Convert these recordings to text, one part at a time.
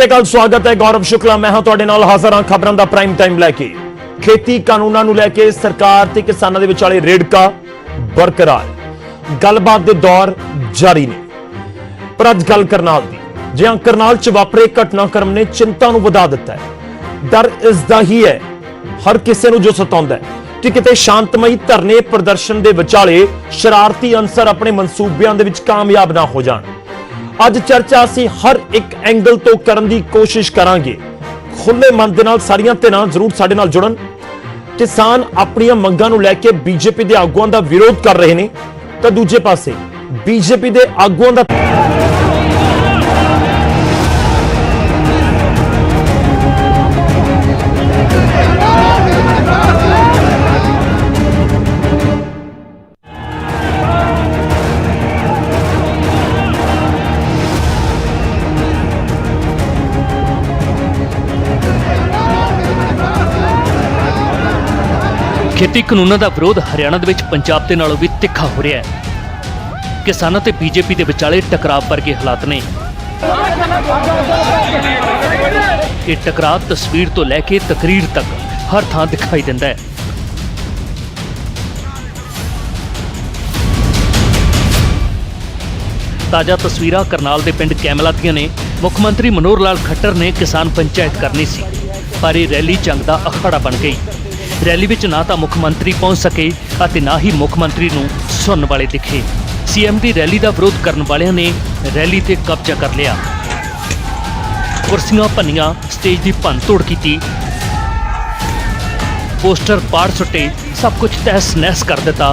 कल स्वागत है गौरव शुक्ला मैं हां तुहाडे नाल हाज़र हां खबरां दा प्राइम टाइम लैके खेती कानूनां नूं लैके सरकार ते किसानां दे विचाले रेड़का बरकरार गलबात दे दौर जारी ने पर अज गल करनाल दी जिहां करनाल च वापरे घटनाक्रम ने चिंता नूं वधा दित्ता है। डर इसदा ही है हर किसी नूं जो सताउंदा है कि किते शांतमई धरने प्रदर्शन दे विचाले शरारती अंसर अपने मंसूबियां दे विच कामयाब ना हो जाण। ਅੱਜ ਚਰਚਾ ਅਸੀਂ ਹਰ ਇੱਕ ਐਂਗਲ ਤੋਂ ਕਰਨ ਦੀ ਕੋਸ਼ਿਸ਼ ਕਰਾਂਗੇ। ਖੁੱਲੇ ਮਨ ਦੇ ਨਾਲ ਸਾਰੀਆਂ ਧਿਰਾਂ ਜ਼ਰੂਰ ਸਾਡੇ ਨਾਲ ਜੁੜਨ। ਕਿਸਾਨ ਆਪਣੀਆਂ ਮੰਗਾਂ ਨੂੰ ਲੈ ਕੇ ਬੀਜੇਪੀ ਦੇ ਆਗੂਆਂ ਦਾ ਵਿਰੋਧ ਕਰ ਰਹੇ ਨੇ ਤਾਂ ਦੂਜੇ ਪਾਸੇ ਬੀਜੇਪੀ ਦੇ ਆਗੂਆਂ ਦਾ खेती कानूनों का विरोध हरियाणा दे विच पंजाब के नालों भी तिखा हो रहा है। किसानों ते बीजेपी के विचाले टकराव वर्गे हालात ने। ये टकराव तस्वीर तो लैके तकरीर तक हर थां दिखाई दिंदा है। ताज़ा तस्वीरां करनाल के पिंड कैमला दियां ने। मुख्यमंत्री मनोहर लाल खट्टर ने किसान पंचायत करनी सी पर यह रैली जंग का अखाड़ा बन गई। रैली विच ना तो मुख्यमंत्री पहुंच सके अते ना ही मुख्यमंत्री नूं सुनने वाले दिखे। सीएम की रैली का विरोध करने वालियां ने रैली ते कब्जा कर लिया। कुर्सियां भन्नियां, स्टेज की भन तोड़ की, पोस्टर पाड़ सुट्टे, सब कुछ तहस नहस कर दिता।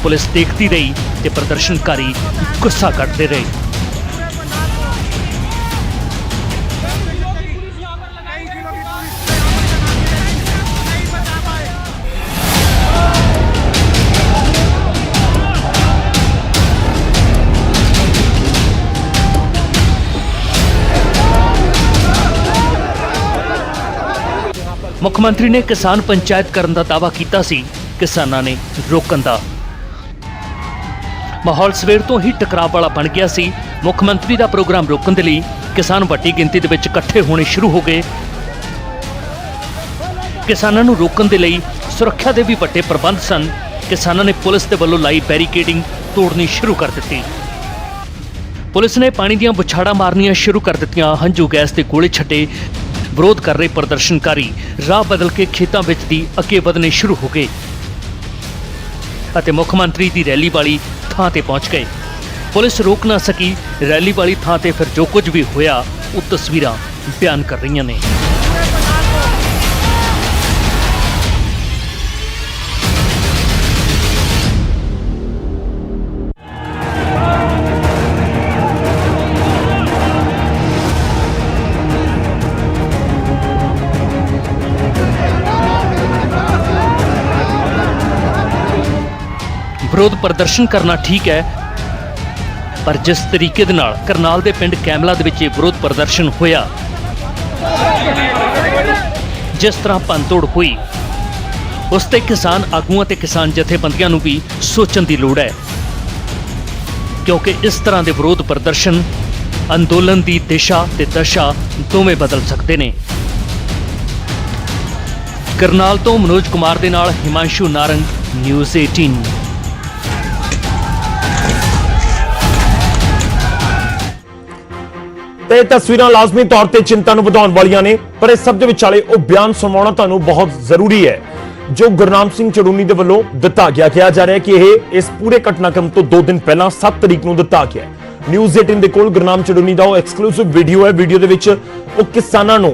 पुलिस देखती रही ते प्रदर्शनकारी गुस्सा कटते रहे। मुख्यमंत्री ने किसान पंचायत करने का दावा किया सी, किसानां ने रोकण दा। माहौल सवेर तो ही टकराव वाला बन गया सी। मुख्यमंत्री का प्रोग्राम रोकण दे लई किसान वड्डी गिनती दे विच इकट्ठे होने शुरू हो गए। किसानां नूं रोकण दे लई सुरक्षा दे भी वड्डे प्रबंध सन। किसानां ने पुलिस दे वल्लों लाई बैरीकेडिंग तोड़नी शुरू कर दित्ती। पुलिस ने पानी दीयां बुछाड़ां मारनियां शुरू कर दित्तियां, हंझू गैस दे गोले छड्डे। विरोध कर रहे प्रदर्शनकारी राह बदल के खेतों विच दी अगे वधने शुरू हो गए अते मुख्यमंत्री की रैली वाली थां ते पहुंच गए। पुलिस रोक ना सकी। रैली वाली थां ते फिर जो कुछ भी होया वो तस्वीरां बयान कर रही ने। विरोध प्रदर्शन करना ठीक है पर जिस तरीके दे नाल करनाल दे पिंड कैमला दे विच विरोध प्रदर्शन होया, जिस तरह भनतोड़ हुई, उस ते किसान आगूआं ते किसान जथेबंदियां नूं भी सोचण दी लोड़ है क्योंकि इस तरह के विरोध प्रदर्शन अंदोलन की दिशा ते दशा दोवें बदल सकते ने। करनाल तो मनोज कुमार दे नाल हिमांशु नारंग, न्यूज़ 18। ਤੇ ਤਸਵੀਰਾਂ ਲਾਜ਼ਮੀ ਤੌਰ ਤੇ ਚਿੰਤਾ ਨੂੰ ਵਧਾਉਣ ਵਾਲੀਆਂ ਨੇ ਪਰ ਇਸ ਸਭ ਦੇ ਵਿਚਾਲੇ ਉਹ ਬਿਆਨ ਸੁਣਾਉਣਾ ਤੁਹਾਨੂੰ ਬਹੁਤ ਜ਼ਰੂਰੀ ਹੈ ਜੋ ਗੁਰਨਾਮ ਸਿੰਘ ਚੜੂਨੀ ਦੇ ਵੱਲੋਂ ਦਿੱਤਾ ਗਿਆ। ਕਿਹਾ ਜਾ ਰਿਹਾ ਕਿ ਇਹ ਇਸ ਪੂਰੇ ਘਟਨਾਕ੍ਰਮ ਤੋਂ 2 ਦਿਨ ਪਹਿਲਾਂ 7 ਤਰੀਕ ਨੂੰ ਦਿੱਤਾ ਗਿਆ। ਨਿਊਜ਼ 18 ਦੇ ਕੋਲ ਗੁਰਨਾਮ ਚੜੂਨੀ ਦਾ ਉਹ ਐਕਸਕਲੂਸਿਵ ਵੀਡੀਓ ਹੈ। ਵੀਡੀਓ ਦੇ ਵਿੱਚ ਉਹ ਕਿਸਾਨਾਂ ਨੂੰ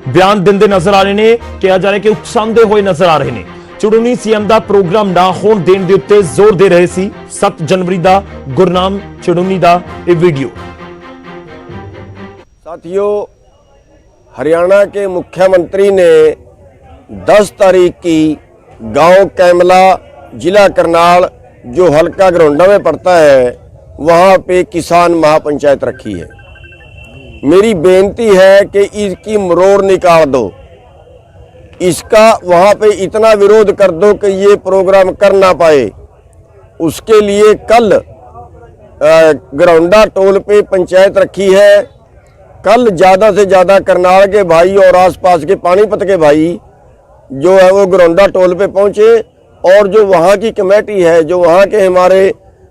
ਬਿਆਨ ਦਿੰਦੇ ਨਜ਼ਰ ਆ ਰਹੇ ਨੇ। ਕਿਹਾ ਜਾ ਰਿਹਾ ਕਿ ਉਕਸਾਉਂਦੇ ਹੋਏ ਨਜ਼ਰ ਆ ਰਹੇ ਨੇ। ਚੜੂਨੀ ਸੀਐਮ ਦਾ ਪ੍ਰੋਗਰਾਮ ਨਾ ਹੋਣ ਦੇਣ ਦੇ ਉੱਤੇ ਜ਼ੋਰ ਦੇ ਰਹੇ ਸੀ। 7 ਜਨਵਰੀ ਦਾ ਗੁਰਨਾਮ ਚੜੂਨੀ ਦਾ ਇਹ ਵੀਡੀਓ। साथियों, हरियाणा के मुख्यमंत्री ने 10 तारीख की गांव कैमला, जिला करनाल, जो हल्का घरोंडा में पड़ता है, वहां पे किसान महापंचायत रखी है। मेरी बेनती है कि इसकी मरोड़ निकाल दो। इसका वहाँ पे इतना विरोध कर दो कि ये प्रोग्राम कर ना पाए। उसके लिए कल गरौंडा टोल पे पंचायत रखी है। कल ज़्यादा से ज़्यादा करनाल के भाई और आसपास के पानीपत के भाई जो है वो गरौंडा टोल पे पहुंचे, और जो वहाँ की कमेटी है, जो वहाँ के हमारे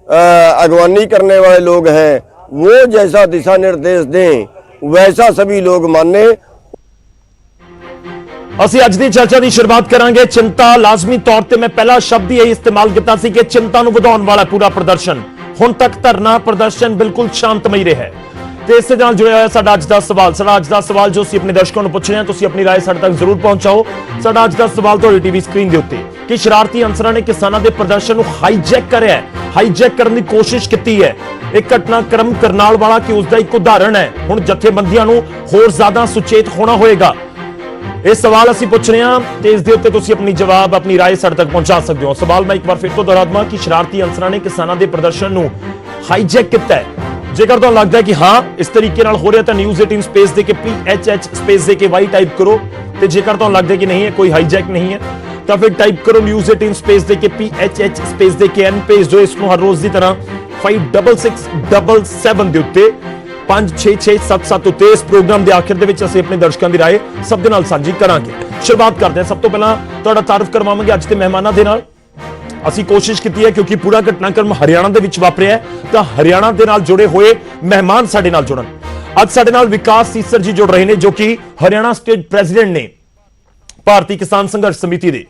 अगवानी करने वाले लोग हैं, वो जैसा दिशा निर्देश दें वैसा सभी लोग माने। ਅਸੀਂ ਅੱਜ ਦੀ ਚਰਚਾ ਦੀ ਸ਼ੁਰੂਆਤ ਕਰਾਂਗੇ ਚਿੰਤਾ। ਲਾਜ਼ਮੀ ਤੌਰ ਤੇ ਮੈਂ ਪਹਿਲਾ ਸ਼ਬਦ ਹੀ ਇਹ ਇਸਤੇਮਾਲ ਕੀਤਾ ਸੀ ਕਿ ਚਿੰਤਾ ਨੂੰ ਵਧਾਉਣ ਵਾਲਾ ਪੂਰਾ ਪ੍ਰਦਰਸ਼ਨ। ਹੁਣ ਤੱਕ ਧਰਨਾ ਪ੍ਰਦਰਸ਼ਨ ਬਿਲਕੁਲ ਸ਼ਾਂਤਮਈ ਰਿਹਾ ਹੈ ਤੇ ਇਸੇ ਨਾਲ ਜੁੜਿਆ ਹੋਇਆ ਸਾਡਾ ਅੱਜ ਦਾ ਸਵਾਲ। ਸਾਡਾ ਅੱਜ ਦਾ ਸਵਾਲ ਜੋ ਅਸੀਂ ਆਪਣੇ ਦਰਸ਼ਕਾਂ ਨੂੰ ਪੁੱਛ ਰਹੇ ਹਾਂ, ਤੁਸੀਂ ਆਪਣੀ ਰਾਏ ਸਾਡੇ ਤੱਕ ਜ਼ਰੂਰ ਪਹੁੰਚਾਓ। ਸਾਡਾ ਅੱਜ ਦਾ ਸਵਾਲ ਤੁਹਾਡੀ ਟੀਵੀ ਸਕਰੀਨ ਦੇ ਉੱਤੇ ਕਿ ਸ਼ਰਾਰਤੀ ਅਨਸਰਾਂ ਨੇ ਕਿਸਾਨਾਂ ਦੇ ਪ੍ਰਦਰਸ਼ਨ ਨੂੰ ਹਾਈਜੈਕ ਕਰਿਆ ਹੈ, ਹਾਈਜੈਕ ਕਰਨ ਦੀ ਕੋਸ਼ਿਸ਼ ਕੀਤੀ ਹੈ। ਇਹ ਘਟਨਾਕ੍ਰਮ ਕਰਨਾਲ ਵਾਲਾ ਕਿ ਉਸ ਦਾ ਇੱਕ ਉਦਾਹਰਣ ਹੈ। ਹੁਣ ਜਥੇਬੰਦੀਆਂ ਨੂੰ ਹੋਰ ਜ਼ਿਆਦਾ ਸੁਚੇਤ ਹੋਣਾ ਹੋਏਗਾ। ਇਹ ਸਵਾਲ ਅਸੀਂ ਪੁੱਛ ਰਹੇ ਹਾਂ ਤੇ ਇਸ ਦੇ ਉੱਤੇ ਤੁਸੀਂ ਆਪਣੀ ਜਵਾਬ, ਆਪਣੀ ਰਾਏ ਸਾਡੇ ਤੱਕ ਪਹੁੰਚਾ ਸਕਦੇ ਹੋ। ਸਵਾਲ ਮੈਂ ਇੱਕ ਵਾਰ ਫਿਰ ਤੋਂ ਦੁਹਰਾਵਾਂ ਕਿ ਸ਼ਰਾਰਤੀ ਅਨਸਰਾਂ ਨੇ ਕਿਸਾਨਾਂ ਦੇ ਪ੍ਰਦਰਸ਼ਨ ਨੂੰ ਹਾਈਜੈਕ ਕੀਤਾ ਹੈ। ਜੇਕਰ ਤੁਹਾਨੂੰ ਲੱਗਦਾ ਹੈ ਕਿ ਹਾਂ ਇਸ ਤਰੀਕੇ ਨਾਲ ਹੋ ਰਿਹਾ ਤਾਂ ਨਿਊਜ਼ 18 ਸਪੇਸ ਦੇ ਕੇ PHH ਸਪੇਸ ਦੇ ਕੇ Y ਟਾਈਪ ਕਰੋ, ਤੇ ਜੇਕਰ ਤੁਹਾਨੂੰ ਲੱਗਦਾ ਕਿ ਨਹੀਂ ਹੈ, ਕੋਈ ਹਾਈਜੈਕ ਨਹੀਂ ਹੈ, ਤਾਂ ਫਿਰ ਟਾਈਪ ਕਰੋ ਨਿਊਜ਼ 18 ਸਪੇਸ ਦੇ ਕੇ PHH ਸਪੇਸ ਦੇ ਕੇ N ਭੇਜ ਦਿਓ ਇਸ ਨੂੰ ਹਰ ਰੋਜ਼ ਦੀ ਤਰ੍ਹਾਂ 566777 ਦੇ ਉੱਤੇ 56677 ਉੱਤੇ। ਇਸ ਪ੍ਰੋਗਰਾਮ ਦੇ ਆਖਿਰ ਦੇ ਵਿੱਚ ਅਸੀਂ ਆਪਣੇ ਦਰਸ਼ਕਾਂ ਦੀ ਰਾਏ ਸਭ ਦੇ ਨਾਲ ਸਾਂਝੀ ਕਰਾਂਗੇ। ਸ਼ੁਰੂਆਤ ਕਰਦੇ ਹਾਂ। ਸਭ ਤੋਂ ਪਹਿਲਾਂ ਤੁਹਾਡਾ ਤਾਰਫ ਕਰਵਾਵਾਂਗੇ ਅੱਜ ਦੇ ਮਹਿਮਾਨਾਂ ਦੇ ਨਾਲ। ਅਸੀਂ ਕੋਸ਼ਿਸ਼ ਕੀਤੀ ਹੈ ਕਿਉਂਕਿ ਪੂਰਾ ਘਟਨਾਕ੍ਰਮ ਹਰਿਆਣਾ ਦੇ ਵਿੱਚ ਵਾਪਰਿਆ ਹੈ, ਤਾਂ ਹਰਿਆਣਾ ਦੇ ਨਾਲ ਜੁੜੇ ਹੋਏ ਮਹਿਮਾਨ ਸਾਡੇ ਨਾਲ ਜੁੜਨ। ਅੱਜ ਸਾਡੇ ਨਾਲ ਵਿਕਾਸ ਸੀਸਰ ਜੀ ਜੁੜ ਰਹੇ ਨੇ ਜੋ ਕਿ ਹਰਿਆਣਾ ਸਟੇਟ ਪ੍ਰੈਜ਼ੀਡੈਂਟ ਨੇ ਭਾਰਤੀ ਕਿਸਾਨ ਸੰਘਰਸ਼ ਸਮਿਤੀ ਦੇ।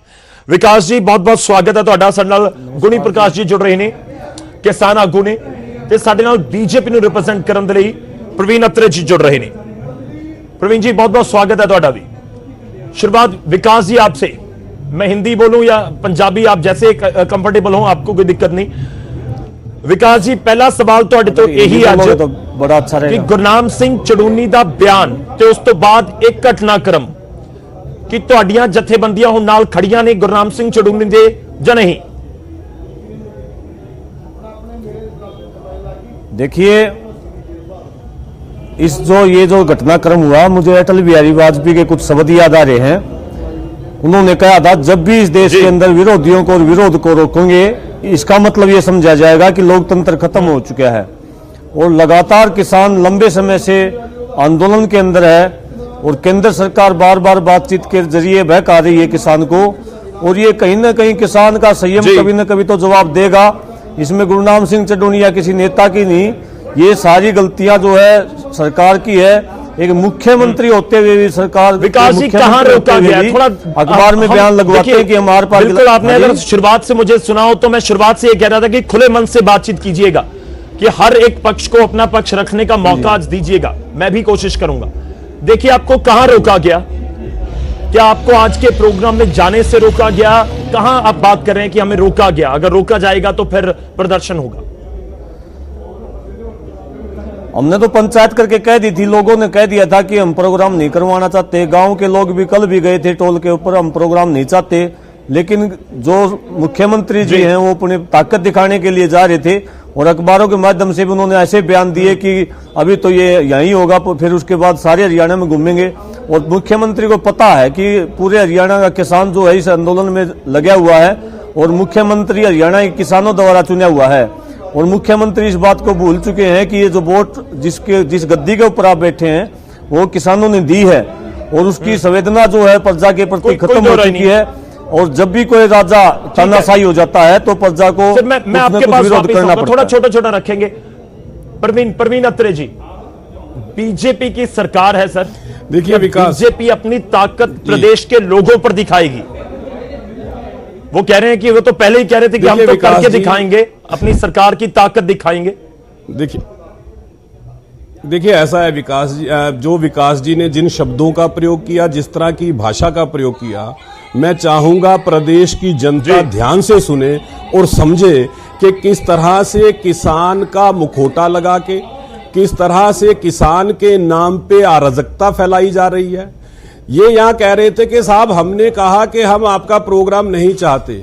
ਵਿਕਾਸ ਜੀ ਬਹੁਤ ਬਹੁਤ ਸਵਾਗਤ ਹੈ ਤੁਹਾਡਾ। ਸਾਡੇ ਨਾਲ ਗੁਣੀ ਪ੍ਰਕਾਸ਼ ਜੀ ਜੁੜ ਰਹੇ ਨੇ, ਕਿਸਾਨ ਆਗੂ ਨੇ, ਤੇ ਸਾਡੇ ਨਾਲ ਬੀਜੇਪੀ ਨੂੰ ਰਿਪਰੈਜ਼ੈਂਟ ਕਰਨ ਦੇ ਲਈ प्रवीण अत्रे जी जुड़ रहे हैं। प्रवीण जी बहुत बहुत स्वागत है ਤੁਹਾਡਾ भी। शुरुआत विकास जी आपसे, मैं हिंदी बोलूं या पंजाबी, आप जैसे कंफर्टेबल हो, आपको कोई दिक्कत नहीं। विकास जी पहला सवाल ਤੁਹਾਡੇ ਤੋਂ ਇਹੀ ਅੱਜ तो बड़ा अच्छा कि रहेगा। गुरनाम सिंह चड़ूनी ਦਾ ਬਿਆਨ ਤੇ ਉਸ ਤੋਂ ਬਾਅਦ ਇੱਕ ਘਟਨਾਕ੍ਰਮ ਕਿ ਤੁਹਾਡੀਆਂ ਜਥੇਬੰਦੀਆਂ ਹੁਣ ਨਾਲ ਖੜੀਆਂ ਨੇ ਗੁਰਨਾਮ ਸਿੰਘ ਚੜੂਨੀ ਦੇ ਜਾਂ ਨਹੀਂ? देखिए, ये जो घटनाक्रम हुआ, मुझे अटल बिहारी वाजपेयी के कुछ शब्द याद आ रहे हैं। उन्होंने कहा था, जब भी इस देश के अंदर विरोधियों को और विरोध को रोकेंगे, इसका मतलब ये समझा जाएगा कि लोकतंत्र खत्म हो चुका है। और लगातार किसान लंबे समय से आंदोलन के अंदर है और केंद्र सरकार बार बार बातचीत के जरिए बहका रही है किसान को, और ये कहीं ना कहीं किसान का संयम कभी ना कभी तो जवाब देगा। इसमें गुरनाम सिंह चड्ढूनी या किसी नेता की नहीं, ये सारी गलतियां जो है सरकार की है। एक मुख्यमंत्री होते हुए भी सरकार, विकास जी कहां रोका गया? थोड़ा अखबार में बयान लगवाते हैं कि हमारे पास। बिल्कुल, आपने अगर शुरुआत से मुझे सुना हो तो मैं शुरुआत से ये कह रहा था कि खुले मन से बातचीत कीजिएगा, कि हर एक पक्ष को अपना पक्ष रखने का मौका आज दीजिएगा। मैं भी कोशिश करूंगा। देखिए, आपको कहां रोका गया? क्या आपको आज के प्रोग्राम में जाने से रोका गया? कहां आप बात कर रहे हैं कि हमें रोका गया? अगर रोका जाएगा तो फिर प्रदर्शन होगा। हमने तो पंचायत करके कह दी थी, लोगों ने कह दिया था कि हम प्रोग्राम नहीं करवाना चाहते। गांव के लोग भी कल भी गए थे टोल के ऊपर, हम प्रोग्राम नहीं चाहते। लेकिन जो मुख्यमंत्री जी हैं वो अपनी ताकत दिखाने के लिए जा रहे थे, और अखबारों के माध्यम से भी उन्होंने ऐसे बयान दिए कि अभी तो ये यहीं होगा, फिर उसके बाद सारे हरियाणा में घूमेंगे। और मुख्यमंत्री को पता है कि पूरे हरियाणा का किसान जो है इस आंदोलन में लगा हुआ है, और मुख्यमंत्री हरियाणा के किसानों द्वारा चुना हुआ है। और मुख्यमंत्री इस बात को भूल चुके हैं कि ये जो वोट जिस गद्दी के ऊपर आप बैठे हैं वो किसानों ने दी है, और उसकी संवेदना जो है प्रजा के प्रति खत्म हो चुकी है। और जब भी कोई राजा तानाशाही हो जाता है तो प्रजा को मैं आपके पास विरोध करना पड़ता है। थोड़ा छोटा छोटा रखेंगे। प्रवीण अत्रे जी, बीजेपी की सरकार है सर। देखिए विकास, बीजेपी अपनी ताकत प्रदेश के लोगों पर दिखाएगी। वो कह रहे हैं कि वो तो पहले ही कह रहे थे कि हम तो करके दिखाएंगे, अपनी सरकार की ताकत दिखाएंगे। देखिए ऐसा है विकास जी, जो विकास जी ने जिन शब्दों का प्रयोग किया, जिस तरह की भाषा का प्रयोग किया, मैं चाहूंगा प्रदेश की जनता ध्यान से सुने और समझे कि किस तरह से किसान का मुखौटा लगा के, किस तरह से किसान के नाम पे अराजकता फैलाई जा रही है। ये यहां कह रहे थे कि साहब हमने कहा कि हम आपका प्रोग्राम नहीं चाहते।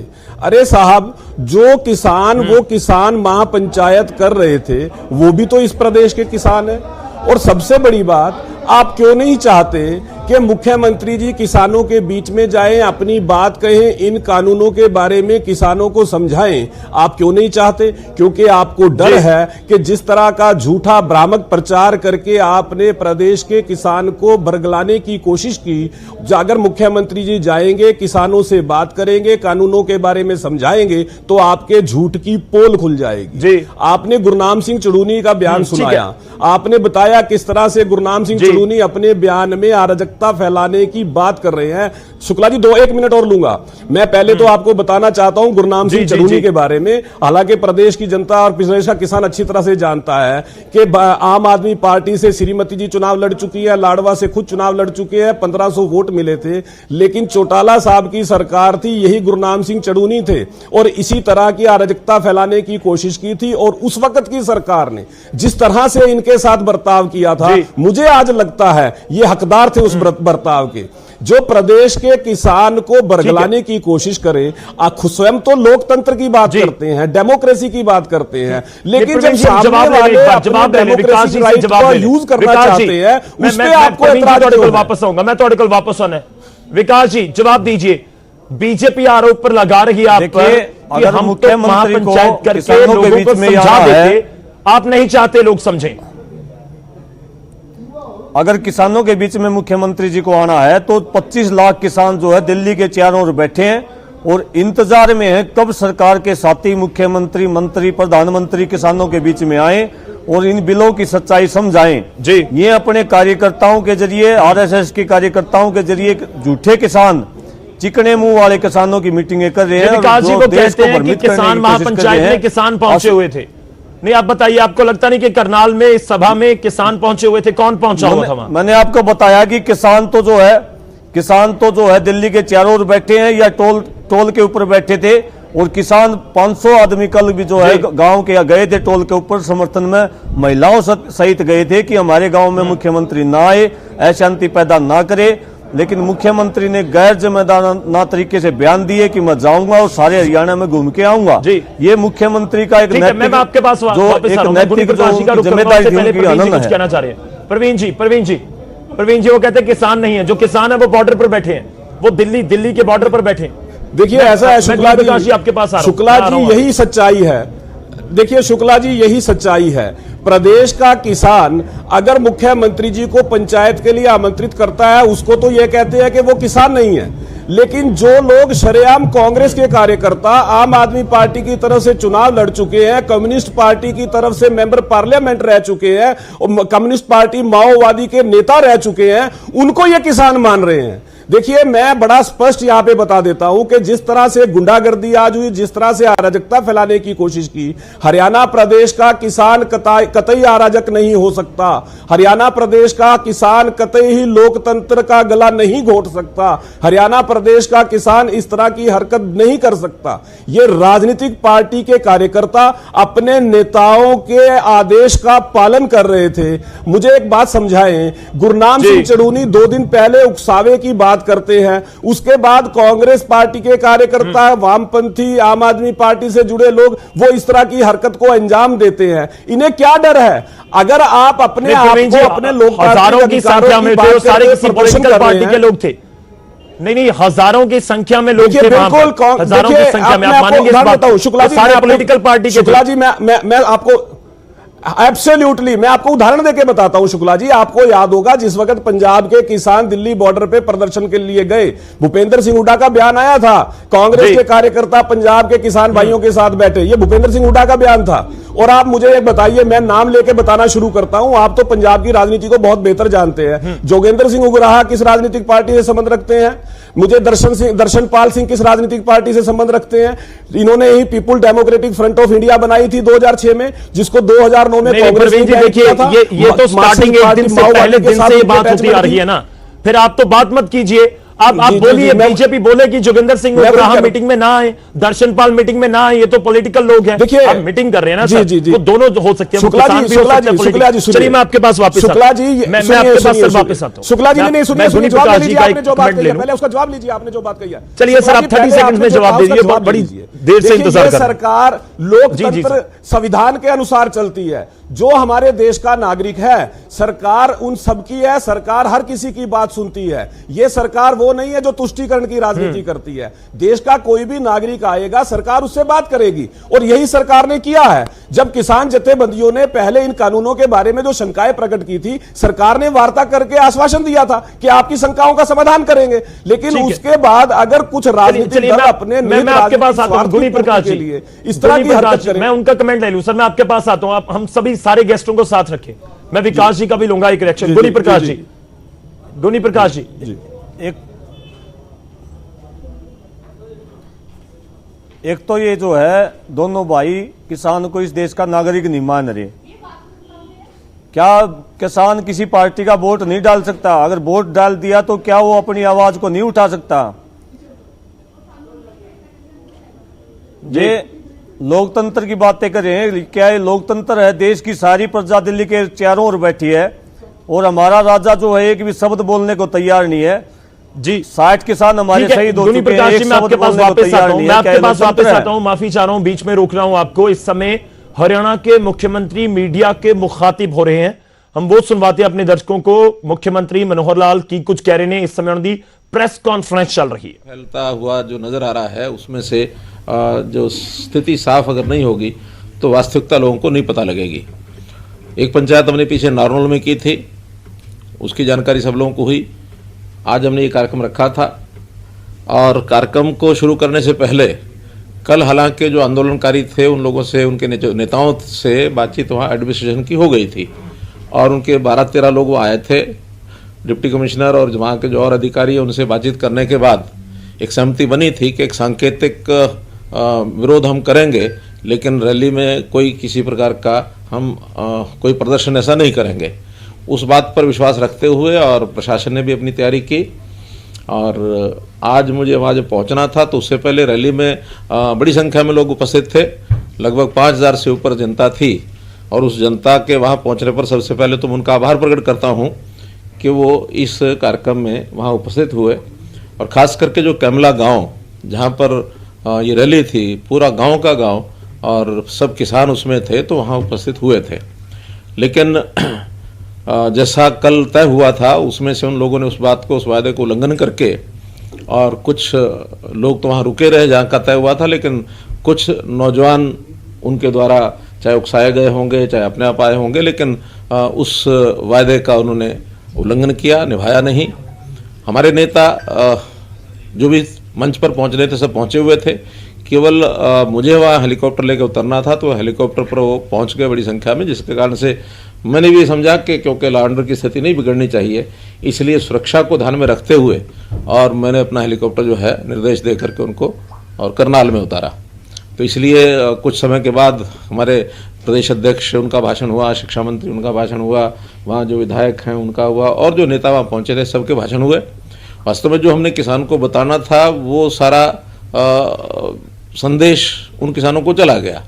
अरे साहब, जो किसान वो किसान महापंचायत कर रहे थे वो भी तो इस प्रदेश के किसान है। और सबसे बड़ी बात, आप क्यों नहीं चाहते कि मुख्यमंत्री जी किसानों के बीच में जाएं, अपनी बात कहें, इन कानूनों के बारे में किसानों को समझाएं। आप क्यों नहीं चाहते? क्योंकि आपको डर है कि जिस तरह का झूठा भ्रामक प्रचार करके आपने प्रदेश के किसान को बरगलाने की कोशिश की, अगर मुख्यमंत्री जी जाएंगे, किसानों से बात करेंगे, कानूनों के बारे में समझाएंगे, तो आपके झूठ की पोल खुल जाएगी। जी। आपने गुरनाम सिंह चुड़ूनी का बयान सुनाया, आपने बताया किस तरह से गुरनाम सिंह चुड़ूनी अपने बयान में अराजकता फैलाने की बात कर रहे हैं। शुक्ला जी, 1 मिनट और लूंगा मैं। पहले तो आपको बताना चाहता हूं गुरनाम सिंह चुड़ूनी के बारे में। हालांकि प्रदेश की जनता और प्रदेश का किसान अच्छी तरह से जानता है कि आम आदमी पार्टी से श्रीमती जी चुनाव लड़ चुकी है, लाडवा से खुद चुनाव लड़ चुके हैं, 1500 वोट मिले थे, लेकिन चौटाला साहब की सरकार थी, यही गुरनाम सिंह चुड़ूनी थे, और इसी तरह की अराजकता फैलाने की कोशिश की थी। और उस वक्त की सरकार ने जिस तरह से इनके साथ बर्ताव किया था, मुझे आज लगता है ये हकदार थे उस बर्ताव के। जो प्रदेश के किसान को बरगलाने की कोशिश करे, स्वयं तो लोकतंत्र की बात करते हैं, डेमोक्रेसी की बात करते हैं, लेकिन जब सामने वाले अपने डेमोक्रेसी राइट को यूज करना चाहते हैं, उस पे आपको एतराज वापस आऊंगा। मैं थोड़े को वापस आना है। विकास जी जवाब दीजिए। बीजेपी आरोप पर लगा रही है आप पर कि हम तो महापंचायत करके लोगों को समझा देते, आप नहीं चाहते लोग समझें। अगर किसानों के बीच में मुख्यमंत्री जी को आना है तो 25 लाख किसान जो है दिल्ली के चारों ओर बैठे हैं और इंतजार में है कब सरकार के साथी मुख्यमंत्री, मंत्री, प्रधानमंत्री किसानों के बीच में आए और इन बिलों की सच्चाई समझाएं। जी, ये अपने कार्यकर्ताओं के जरिए, आरएसएस के कार्यकर्ताओं के जरिए झूठे किसान, चिकने मुंह वाले किसानों की मीटिंगें कर रहे हैं। विकास जी को कहते हैं कि किसान महापंचायत में किसान पहुंचे हुए थे। नहीं, आप बताइए, आपको लगता नहीं कि करनाल में इस सभा में किसान पहुंचे हुए थे? कौन पहुंचा हुआ था वहां? मैंने आपको बताया कि किसान तो जो है दिल्ली के चारों ओर बैठे हैं या टोल के ऊपर बैठे थे। और किसान 500 आदमी कल भी जो है गांव के गए थे टोल के ऊपर, समर्थन में महिलाओं सहित गए थे कि हमारे गांव में मुख्यमंत्री ना आए, अशांति पैदा ना करे। लेकिन मुख्यमंत्री ने गैर जिम्मेदाराना तरीके से बयान दिए कि मैं जाऊंगा और सारे हरियाणा में घूम के आऊंगा। ये मुख्यमंत्री का एक नैतिक, मैं आपके पास जो एक नैतिक जिम्मेदारी कहना चाह रहे हैं। प्रवीण जी वो कहते हैं किसान नहीं है, जो किसान है वो बॉर्डर पर बैठे हैं, वो दिल्ली के बॉर्डर पर बैठे हैं। देखिए ऐसा है शुक्ला जी, आपके पास शुक्ला जी यही सच्चाई है। देखिए शुक्ला जी यही सच्चाई है। प्रदेश का किसान अगर मुख्यमंत्री जी को पंचायत के लिए आमंत्रित करता है, उसको तो यह कहते हैं कि वो किसान नहीं है। लेकिन जो लोग शरेआम कांग्रेस के कार्यकर्ता आम आदमी पार्टी की तरफ से चुनाव लड़ चुके हैं, कम्युनिस्ट पार्टी की तरफ से मेंबर पार्लियामेंट रह चुके हैं और कम्युनिस्ट पार्टी माओवादी के नेता रह चुके हैं, उनको ये किसान मान रहे हैं। देखिए मैं बड़ा स्पष्ट यहां पे बता देता हूं कि जिस तरह से गुंडागर्दी आज हुई, जिस तरह से अराजकता फैलाने की कोशिश की, हरियाणा प्रदेश का किसान कतई अराजक नहीं हो सकता। हरियाणा प्रदेश का किसान कतई ही लोकतंत्र का गला नहीं घोट सकता। हरियाणा प्रदेश का किसान इस तरह की हरकत नहीं कर सकता। ये राजनीतिक पार्टी के कार्यकर्ता अपने नेताओं के आदेश का पालन कर रहे थे। मुझे एक बात समझाएं, गुरनाम सिंह चुड़ूनी 2 दिन पहले उकसावे की बात करते हैं, उसके बाद कांग्रेस पार्टी के कार्यकर्ता, वामपंथी, आम आदमी पार्टी से जुड़े लोग वो इस तरह की हरकत को अंजाम देते हैं। इन्हें क्या डर है? अगर आप अपने आप को अपने लोग हजारों की संख्या में थे, सारे किसी पॉलिटिकल पार्टी के लोग थे। नहीं, हजारों की संख्या में लोग थे, बिल्कुल हजारों की संख्या में। आप मानेंगे इस बात को? शुक्ला जी, सारे पॉलिटिकल पार्टी के। शुक्ला जी मैं आपको एब्सोल्युटली मैं आपको उदाहरण देके बताता हूं। शुक्ला जी आपको याद होगा जिस वक्त पंजाब के किसान दिल्ली बॉर्डर पे प्रदर्शन के लिए गए, भूपेंद्र सिंह हुड्डा का बयान आया था, कांग्रेस के कार्यकर्ता पंजाब के किसान भाइयों के साथ बैठे, ये भूपेंद्र सिंह हुड्डा का बयान था। और आप मुझे एक बताइए, मैं नाम लेके बताना शुरू करता हूं, आप तो पंजाब की राजनीति को बहुत बेहतर जानते हैं। जोगेंद्र सिंह उगराहा किस राजनीतिक पार्टी से संबंध रखते हैं? मुझे दर्शनपाल सिंह किस राजनीतिक पार्टी से संबंध रखते हैं? इन्होंने ही people democratic front of India बनाई थी 2006 में, जिसको 2009 में कांग्रेस ने देखिए ये तो स्टार्टिंग एक दिन से पहले दिन से ये बात होती आ रही है ना। फिर आप तो बात मत कीजिए, आप जी, बोलिए, मैं- बीजेपी बोले कि जोगिंदर सिंह मैं उग्राह वही कह- मीटिंग में ना आए, दर्शनपाल मीटिंग में ना आए, ये तो पॉलिटिकल लोग हैं। देखिए, आप मीटिंग कर रहे हैं ना जी, सर, जी, जी। वो दोनों हो सकते हैं, वो शुक्ला किसान जी, भी हो शुक्ला सकते हैं, जी, शुक्ला जी, political- सुनिए। चलिए मैं आपके पास वापस शुक्ला आता हूं। जी, मैं सुनिए, आपके पास सुनिए, सर वापस आता हूं। शुक्ला जी नहीं सुनिए, मैं सुनिए, गुनी जवाब प्रकाश ले जी लीजिए, का आपने जो एक बात कमेंट कही ले है लूं। पहले उसका जवाब लीजिए, आपने जो बात कही है। चलिए सर, आप शुक्ला जी, 30 पहले सेकंड में आपने जवाब जो दीजिए, जवाब बड़ी लीजिए। देर से देखिए, इंतजार ये कर रहे हैं। सरकार जी, जी, लोकतंत्र संविधान के अनुसार चलती है। जो हमारे देश का नागरिक है, सरकार उन सबकी है, सरकार हर किसी की बात सुनती है। ये सरकार वो नहीं है जो तुष्टीकरण की राजनीति करती है। देश का कोई भी नागरिक आएगा, सरकार उससे बात करेगी, और यही सरकार ने किया है। जब किसान जथेबंदियों ने पहले इन कानूनों के बारे में जो शंकाएं प्रकट की थी, सरकार ने वार्ता करके आश्वासन दिया था कि आपकी शंकाओं का समाधान करेंगे। लेकिन ठीक है। उसके बाद अगर कुछ राजनीतिक चलिए, दल मैं अपने मैं निहित आपके पास राजनीतिक आता हूं, स्वार्थ गुनी की पूर्ति प्रकाश के जी, लिए इस तरह गुनी की प्रकाश हरकत जी, करें। मैं उनका कमेंट ले लूं सर, मैं आपके पास आता हूं, आप हम सभी सारे गेस्टों को साथ रखें, मैं विकास जी का भी लूंगा एक रिएक्शन। गुनी प्रकाश जी, गुनी प्रकाश जी, एक तो ये जो है दोनों भाई किसान को इस देश का नागरिक नहीं मान रहे। क्या किसान किसी पार्टी का वोट नहीं डाल सकता? अगर वोट डाल दिया तो क्या वो अपनी आवाज को नहीं उठा सकता? ये लोकतंत्र की बातें कर रहे हैं, क्या ये लोकतंत्र है? देश की सारी प्रजा दिल्ली के चारों ओर बैठी है और हमारा राजा जो है एक भी शब्द बोलने को तैयार नहीं है। जी 60 किसान हमारे ठीक है, शहीद हो गुनी चुके हैं, प्रकाश एक जी, मैं आपके शब्द पास बोलने को वापस तैयार आता हूं, नहीं मैं है। आपके क्या पास लोकतंत्र वापस है? आता हूं, माफी चाह रहा हूं, बीच में रोक रहा हूं आपको। इस समय हरियाणा के मुख्यमंत्री मीडिया के मुखातिब हो रहे हैं, हम वो सुनवाते हैं अपने दर्शकों को। मुख्यमंत्री मनोहर लाल की कुछ कह रहे हैं, इस समय उनकी प्रेस कॉन्फ्रेंस चल रही है। फैलता हुआ जो नज़र आ रहा है, उसमें से जो स्थिति साफ अगर नहीं होगी तो वास्तविकता लोगों को नहीं पता लगेगी। एक पंचायत हमने पीछे नारनौल में की थी, उसकी जानकारी सब लोगों को हुई। आज हमने ये कार्यक्रम रखा था और कार्यक्रम को शुरू करने से पहले कल हालांकि जो आंदोलनकारी थे उन लोगों से, उनके नेताओं से बातचीत वहाँ एडमिनिस्ट्रेशन की हो गई थी और उनके 12-13 लोग वो आए थे, डिप्टी कमिश्नर और वहाँ के जो और अधिकारी हैं उनसे बातचीत करने के बाद एक सहमति बनी थी कि एक सांकेतिक विरोध हम करेंगे, लेकिन रैली में कोई किसी प्रकार का हम कोई प्रदर्शन ऐसा नहीं करेंगे। उस बात पर विश्वास रखते हुए और प्रशासन ने भी अपनी तैयारी की और आज मुझे वहाँ जब पहुँचना था तो उससे पहले रैली में बड़ी संख्या में लोग उपस्थित थे, लगभग 5000 से ऊपर जनता थी और उस जनता के वहाँ पहुँचने पर सबसे पहले तो मैं उनका आभार प्रकट करता हूँ कि वो इस कार्यक्रम में वहाँ उपस्थित हुए। और ख़ास करके जो कैमला गांव जहाँ पर ये रैली थी, पूरा गांव का गांव और सब किसान उसमें थे, तो वहाँ उपस्थित हुए थे। लेकिन जैसा कल तय हुआ था उसमें से उन लोगों ने उस बात को, उस वायदे को उल्लंघन करके, और कुछ लोग तो वहाँ रुके रहे जहाँ का तय हुआ था, लेकिन कुछ नौजवान उनके द्वारा चाहे उकसाए गए होंगे चाहे अपने आप आए होंगे, लेकिन उस वायदे का उन्होंने उल्लंघन किया, निभाया नहीं। हमारे नेता जो भी मंच पर पहुँच रहे थे सब पहुँचे हुए थे, केवल मुझे वहाँ हेलीकॉप्टर लेकर उतरना था तो हेलीकॉप्टर पर वो पहुँच गए बड़ी संख्या में, जिसके कारण से मैंने भी समझा कि क्योंकि लॉ एंड ऑर्डर की स्थिति नहीं बिगड़नी चाहिए, इसलिए सुरक्षा को ध्यान में रखते हुए और मैंने अपना हेलीकॉप्टर जो है निर्देश दे करके उनको और करनाल में उतारा। तो इसलिए कुछ समय के बाद हमारे प्रदेश अध्यक्ष उनका भाषण हुआ, शिक्षा मंत्री उनका भाषण हुआ, वहाँ जो विधायक हैं उनका हुआ और जो नेता वहाँ पहुँचे थे सबके भाषण हुए। वास्तव में जो हमने किसान को बताना था वो सारा संदेश उन किसानों को चला गया।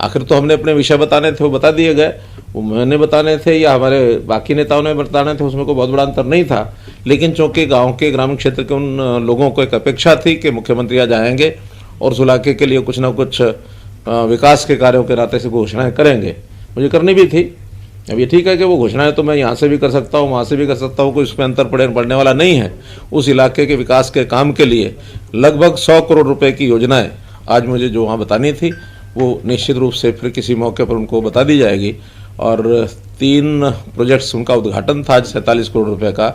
आखिर तो हमने अपने विषय बताने थे वो बता दिए गए, वो मैंने बताने थे या हमारे बाकी नेताओं ने बताने थे, उसमें कोई बहुत बड़ा अंतर नहीं था। लेकिन चूंकि गांव के, ग्रामीण क्षेत्र के उन लोगों को एक अपेक्षा थी कि मुख्यमंत्री आज आएंगे और उस इलाके के लिए कुछ ना कुछ विकास के कार्यों के नाते से घोषणाएं करेंगे, मुझे करनी भी थी। अब ये ठीक है कि वो घोषणाएं तो मैं यहाँ से भी कर सकता हूँ, वहाँ से भी कर सकता हूँ, कोई उसमें अंतर पड़ने वाला नहीं है। उस इलाके के विकास के काम के लिए लगभग 100 करोड़ रुपए की योजनाएं आज मुझे जो वहाँ बतानी थी वो निश्चित रूप से फिर किसी मौके पर उनको बता दी जाएगी। और 3 प्रोजेक्ट्स उनका उद्घाटन था आज 47 करोड़ रुपए का,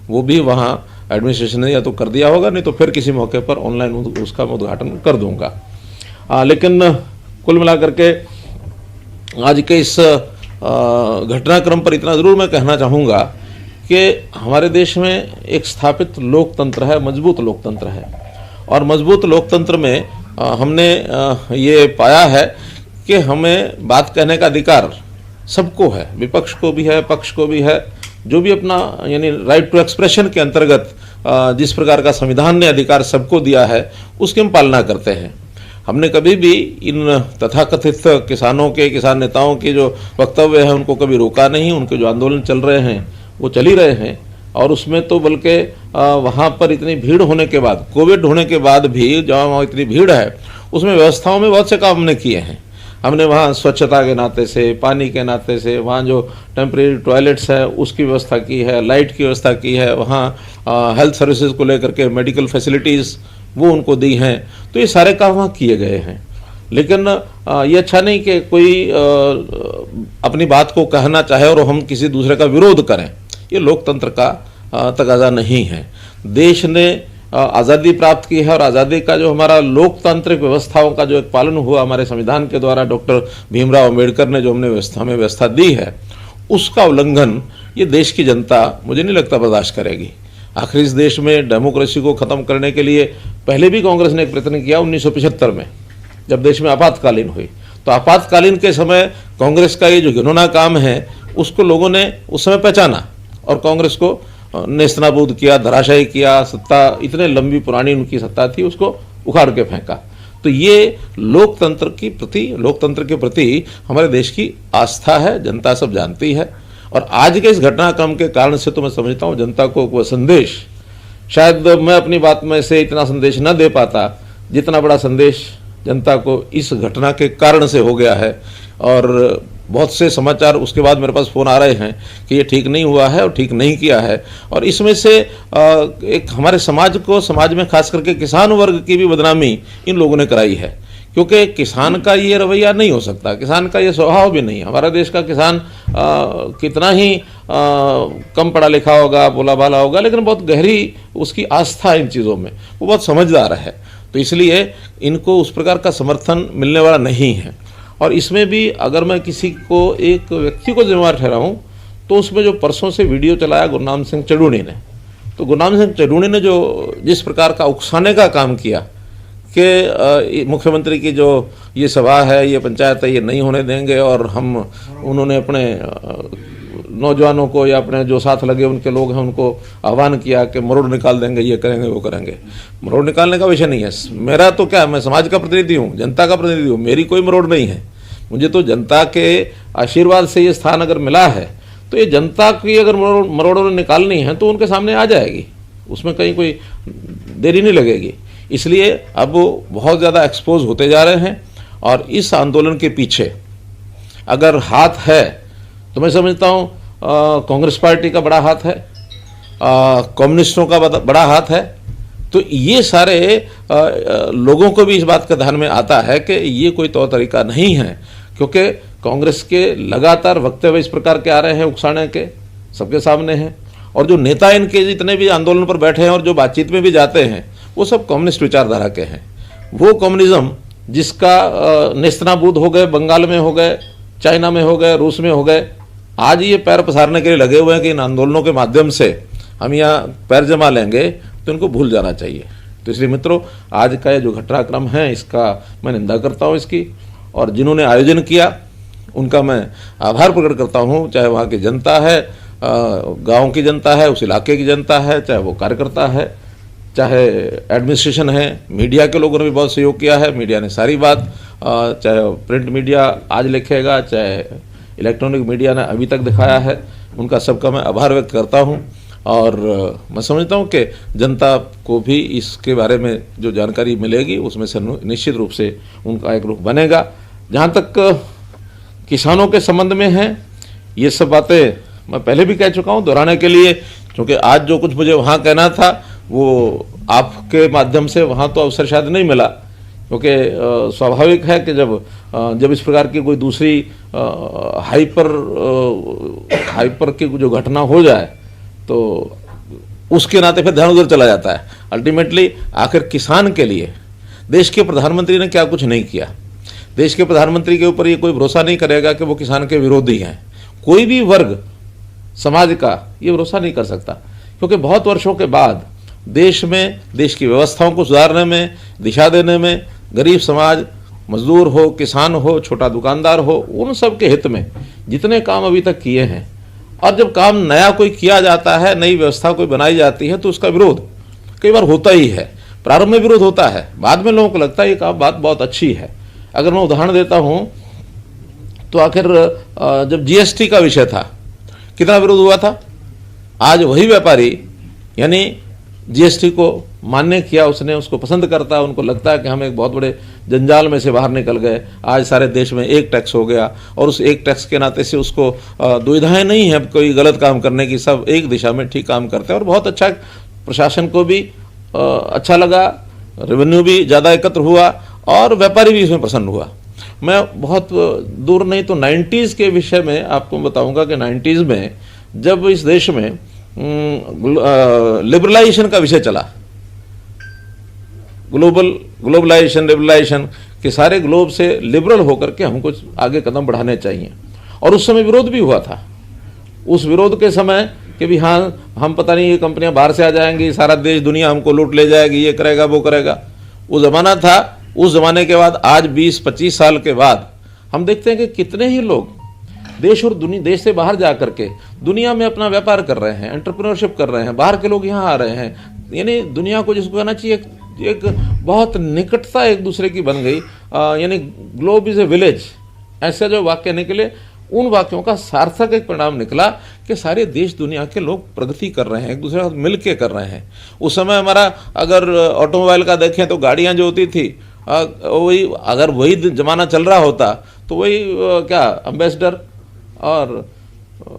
वो भी वहाँ एडमिनिस्ट्रेशन ने या तो कर दिया होगा, नहीं तो फिर किसी मौके पर ऑनलाइन उसका मैं उद्घाटन कर दूंगा। लेकिन कुल मिलाकर के आज के इस घटनाक्रम पर इतना ज़रूर मैं कहना चाहूँगा कि हमारे देश में एक स्थापित लोकतंत्र है, मजबूत लोकतंत्र है। और मजबूत लोकतंत्र में हमने ये पाया है कि हमें बात कहने का अधिकार सबको है, विपक्ष को भी है, पक्ष को भी है। जो भी अपना यानी राइट टू एक्सप्रेशन के अंतर्गत जिस प्रकार का संविधान ने अधिकार सबको दिया है उसकी हम पालना करते हैं। हमने कभी भी इन तथाकथित किसानों के, किसान नेताओं के जो वक्तव्य हैं उनको कभी रोका नहीं। उनके जो आंदोलन चल रहे हैं वो चल ही रहे हैं, और उसमें तो बल्कि वहाँ पर इतनी भीड़ होने के बाद, कोविड होने के बाद भी जहाँ वहाँ इतनी भीड़ है, उसमें व्यवस्थाओं में बहुत से काम हमने किए हैं। हमने वहाँ स्वच्छता के नाते से, पानी के नाते से, वहाँ जो टेम्परेरी टॉयलेट्स है उसकी व्यवस्था की है, लाइट की व्यवस्था की है, वहाँ हेल्थ सर्विसेज को लेकर के मेडिकल फैसिलिटीज़ वो उनको दी हैं। तो ये सारे काम वहाँ किए गए हैं। लेकिन ये अच्छा नहीं कि कोई अपनी बात को कहना चाहे और हम किसी दूसरे का विरोध करें। ये लोकतंत्र का तकाजा नहीं है। देश ने आज़ादी प्राप्त की है, और आज़ादी का जो हमारा लोकतांत्रिक व्यवस्थाओं का जो एक पालन हुआ हमारे संविधान के द्वारा, डॉक्टर भीमराव अंबेडकर ने जो हमने व्यवस्था दी है, उसका उल्लंघन ये देश की जनता मुझे नहीं लगता बर्दाश्त करेगी। आखिर इस देश में डेमोक्रेसी को ख़त्म करने के लिए पहले भी कांग्रेस ने एक प्रयत्न किया 1975 में, जब देश में आपातकालीन हुई। तो आपातकालीन के समय कांग्रेस का ये जो घिनौना काम है उसको लोगों ने उस समय पहचाना और कांग्रेस को नेस्तनाबूद किया, धराशायी किया। सत्ता इतने लंबी पुरानी उनकी सत्ता थी, उसको उखाड़ के फेंका। तो ये लोकतंत्र के प्रति हमारे देश की आस्था है, जनता सब जानती है। और आज के इस घटनाक्रम के कारण से तो मैं समझता हूँ जनता को वह संदेश, शायद मैं अपनी बात में से इतना संदेश न दे पाता जितना बड़ा संदेश जनता को इस घटना के कारण से हो गया है। और बहुत से समाचार उसके बाद मेरे पास फ़ोन आ रहे हैं कि ये ठीक नहीं हुआ है और ठीक नहीं किया है। और इसमें से एक हमारे समाज में खास करके किसान वर्ग की भी बदनामी इन लोगों ने कराई है, क्योंकि किसान का ये रवैया नहीं हो सकता, किसान का ये स्वभाव भी नहीं। हमारा देश का किसान कितना ही कम पढ़ा लिखा होगा, भोला भाला होगा, लेकिन बहुत गहरी उसकी आस्था इन चीज़ों में, वो बहुत समझदार है। तो इसलिए इनको उस प्रकार का समर्थन मिलने वाला नहीं है। और इसमें भी अगर मैं किसी को, एक व्यक्ति को जिम्मेवार ठहराऊं, तो उसमें जो परसों से वीडियो चलाया गुरनाम सिंह चढ़ूनी ने, तो गुरनाम सिंह चढ़ूनी ने जो जिस प्रकार का उकसाने का काम किया कि मुख्यमंत्री की जो ये सभा है, ये पंचायत है, ये नहीं होने देंगे, और उन्होंने अपने नौजवानों को या अपने जो साथ लगे उनके लोग हैं उनको आह्वान किया कि मरोड़ निकाल देंगे, ये करेंगे, वो करेंगे। मरोड़ निकालने का विषय नहीं है। मेरा तो क्या, मैं समाज का प्रतिनिधि हूँ, जनता का प्रतिनिधि हूँ, मेरी कोई मरोड़ नहीं है। मुझे तो जनता के आशीर्वाद से ये स्थान अगर मिला है, तो ये जनता की अगर मरोड़ निकालनी है तो उनके सामने आ जाएगी, उसमें कहीं कोई देरी नहीं लगेगी। इसलिए अब वो बहुत ज़्यादा एक्सपोज होते जा रहे हैं। और इस आंदोलन के पीछे अगर हाथ है तो मैं समझता हूँ कांग्रेस पार्टी का बड़ा हाथ है, कम्युनिस्टों का बड़ा हाथ है। तो ये सारे लोगों को भी इस बात का ध्यान में आता है कि ये कोई तौर तरीका नहीं है, क्योंकि कांग्रेस के लगातार वक्तव्य इस प्रकार के आ रहे हैं, उकसाने के सबके सामने हैं। और जो नेता इनके जितने भी आंदोलन पर बैठे हैं और जो बातचीत में भी जाते हैं, वो सब कम्युनिस्ट विचारधारा के हैं। वो कम्युनिज्म जिसका नेस्तनाबूद हो गए, बंगाल में हो गए, चाइना में हो गए, रूस में हो गए, आज ये पैर पसारने के लिए लगे हुए हैं कि इन आंदोलनों के माध्यम से हम यहाँ पैर जमा लेंगे, तो इनको भूल जाना चाहिए। तो इसलिए मित्रों, आज का ये जो घटनाक्रम है इसका मैं निंदा करता हूँ इसकी, और जिन्होंने आयोजन किया उनका मैं आभार प्रकट करता हूँ, चाहे वहाँ की जनता है, गाँव की जनता है, उस इलाके की जनता है, चाहे वो कार्यकर्ता है, चाहे एडमिनिस्ट्रेशन है, मीडिया के लोगों ने भी बहुत सहयोग किया है। मीडिया ने सारी बात, चाहे प्रिंट मीडिया आज लिखेगा, चाहे इलेक्ट्रॉनिक मीडिया ने अभी तक दिखाया है, उनका सबका मैं आभार व्यक्त करता हूं। और मैं समझता हूं कि जनता को भी इसके बारे में जो जानकारी मिलेगी उसमें से निश्चित रूप से उनका एक रुख बनेगा। जहां तक किसानों के संबंध में है, ये सब बातें मैं पहले भी कह चुका हूं, दोहराने के लिए, क्योंकि आज जो कुछ मुझे वहाँ कहना था वो आपके माध्यम से वहाँ तो अवसर शायद नहीं मिला, क्योंकि स्वाभाविक है कि जब इस प्रकार की कोई दूसरी हाइपर की जो घटना हो जाए तो उसके नाते फिर ध्यान उधर चला जाता है। अल्टीमेटली आखिर किसान के लिए देश के प्रधानमंत्री ने क्या कुछ नहीं किया। देश के प्रधानमंत्री के ऊपर ये कोई भरोसा नहीं करेगा कि वो किसान के विरोधी हैं। कोई भी वर्ग समाज का ये भरोसा नहीं कर सकता, क्योंकि बहुत वर्षों के बाद देश में, देश की व्यवस्थाओं को सुधारने में, दिशा देने में, गरीब समाज, मजदूर हो, किसान हो, छोटा दुकानदार हो, उन सब के हित में जितने काम अभी तक किए हैं, और जब काम नया कोई किया जाता है, नई व्यवस्था कोई बनाई जाती है, तो उसका विरोध कई बार होता ही है। प्रारंभ में विरोध होता है, बाद में लोगों को लगता है ये काम बात बहुत अच्छी है। अगर मैं उदाहरण देता हूं तो आखिर जब जीएसटी का विषय था, कितना विरोध हुआ था। आज वही व्यापारी यानी जीएसटी को मान्य किया, उसने उसको पसंद करता है, उनको लगता है कि हम एक बहुत बड़े जंजाल में से बाहर निकल गए। आज सारे देश में एक टैक्स हो गया और उस एक टैक्स के नाते से उसको दुविधाएं नहीं है कोई गलत काम करने की, सब एक दिशा में ठीक काम करते हैं और बहुत अच्छा, प्रशासन को भी अच्छा लगा, रेवेन्यू भी ज़्यादा एकत्र हुआ और व्यापारी भी इसमें प्रसन्न हुआ। मैं बहुत दूर नहीं तो 90s के विषय में आपको बताऊंगा कि 90s में जब इस देश में लिबरलाइजेशन का विषय चला, ग्लोबलाइजेशन लिबरलाइजेशन के सारे ग्लोब से लिबरल होकर के हमको आगे कदम बढ़ाने चाहिए और उस समय विरोध भी हुआ था। उस विरोध के समय कि भी हाँ हम पता नहीं ये कंपनियां बाहर से आ जाएंगी, सारा देश दुनिया हमको लूट ले जाएगी, ये करेगा वो करेगा, वो ज़माना था। उस ज़माने के बाद आज 20-25 साल के बाद हम देखते हैं कि कितने ही लोग देश और देश से बाहर जा करके दुनिया में अपना व्यापार कर रहे हैं, एंटरप्रेन्योरशिप कर रहे हैं, बाहर के लोग यहाँ आ रहे हैं। यानी दुनिया को जिसको कहना चाहिए एक बहुत निकटता एक दूसरे की बन गई, यानी ग्लोब इज़ ए विलेज, ऐसे जो वाक्य निकले, उन वाक्यों का सार्थक एक परिणाम निकला कि सारे देश दुनिया के लोग प्रगति कर रहे हैं, एक दूसरे के साथ मिल के कर रहे हैं। उस समय हमारा अगर ऑटोमोबाइल का देखें तो गाड़ियां जो होती थी वही, अगर वही ज़माना चल रहा होता तो वही क्या एम्बेसडर और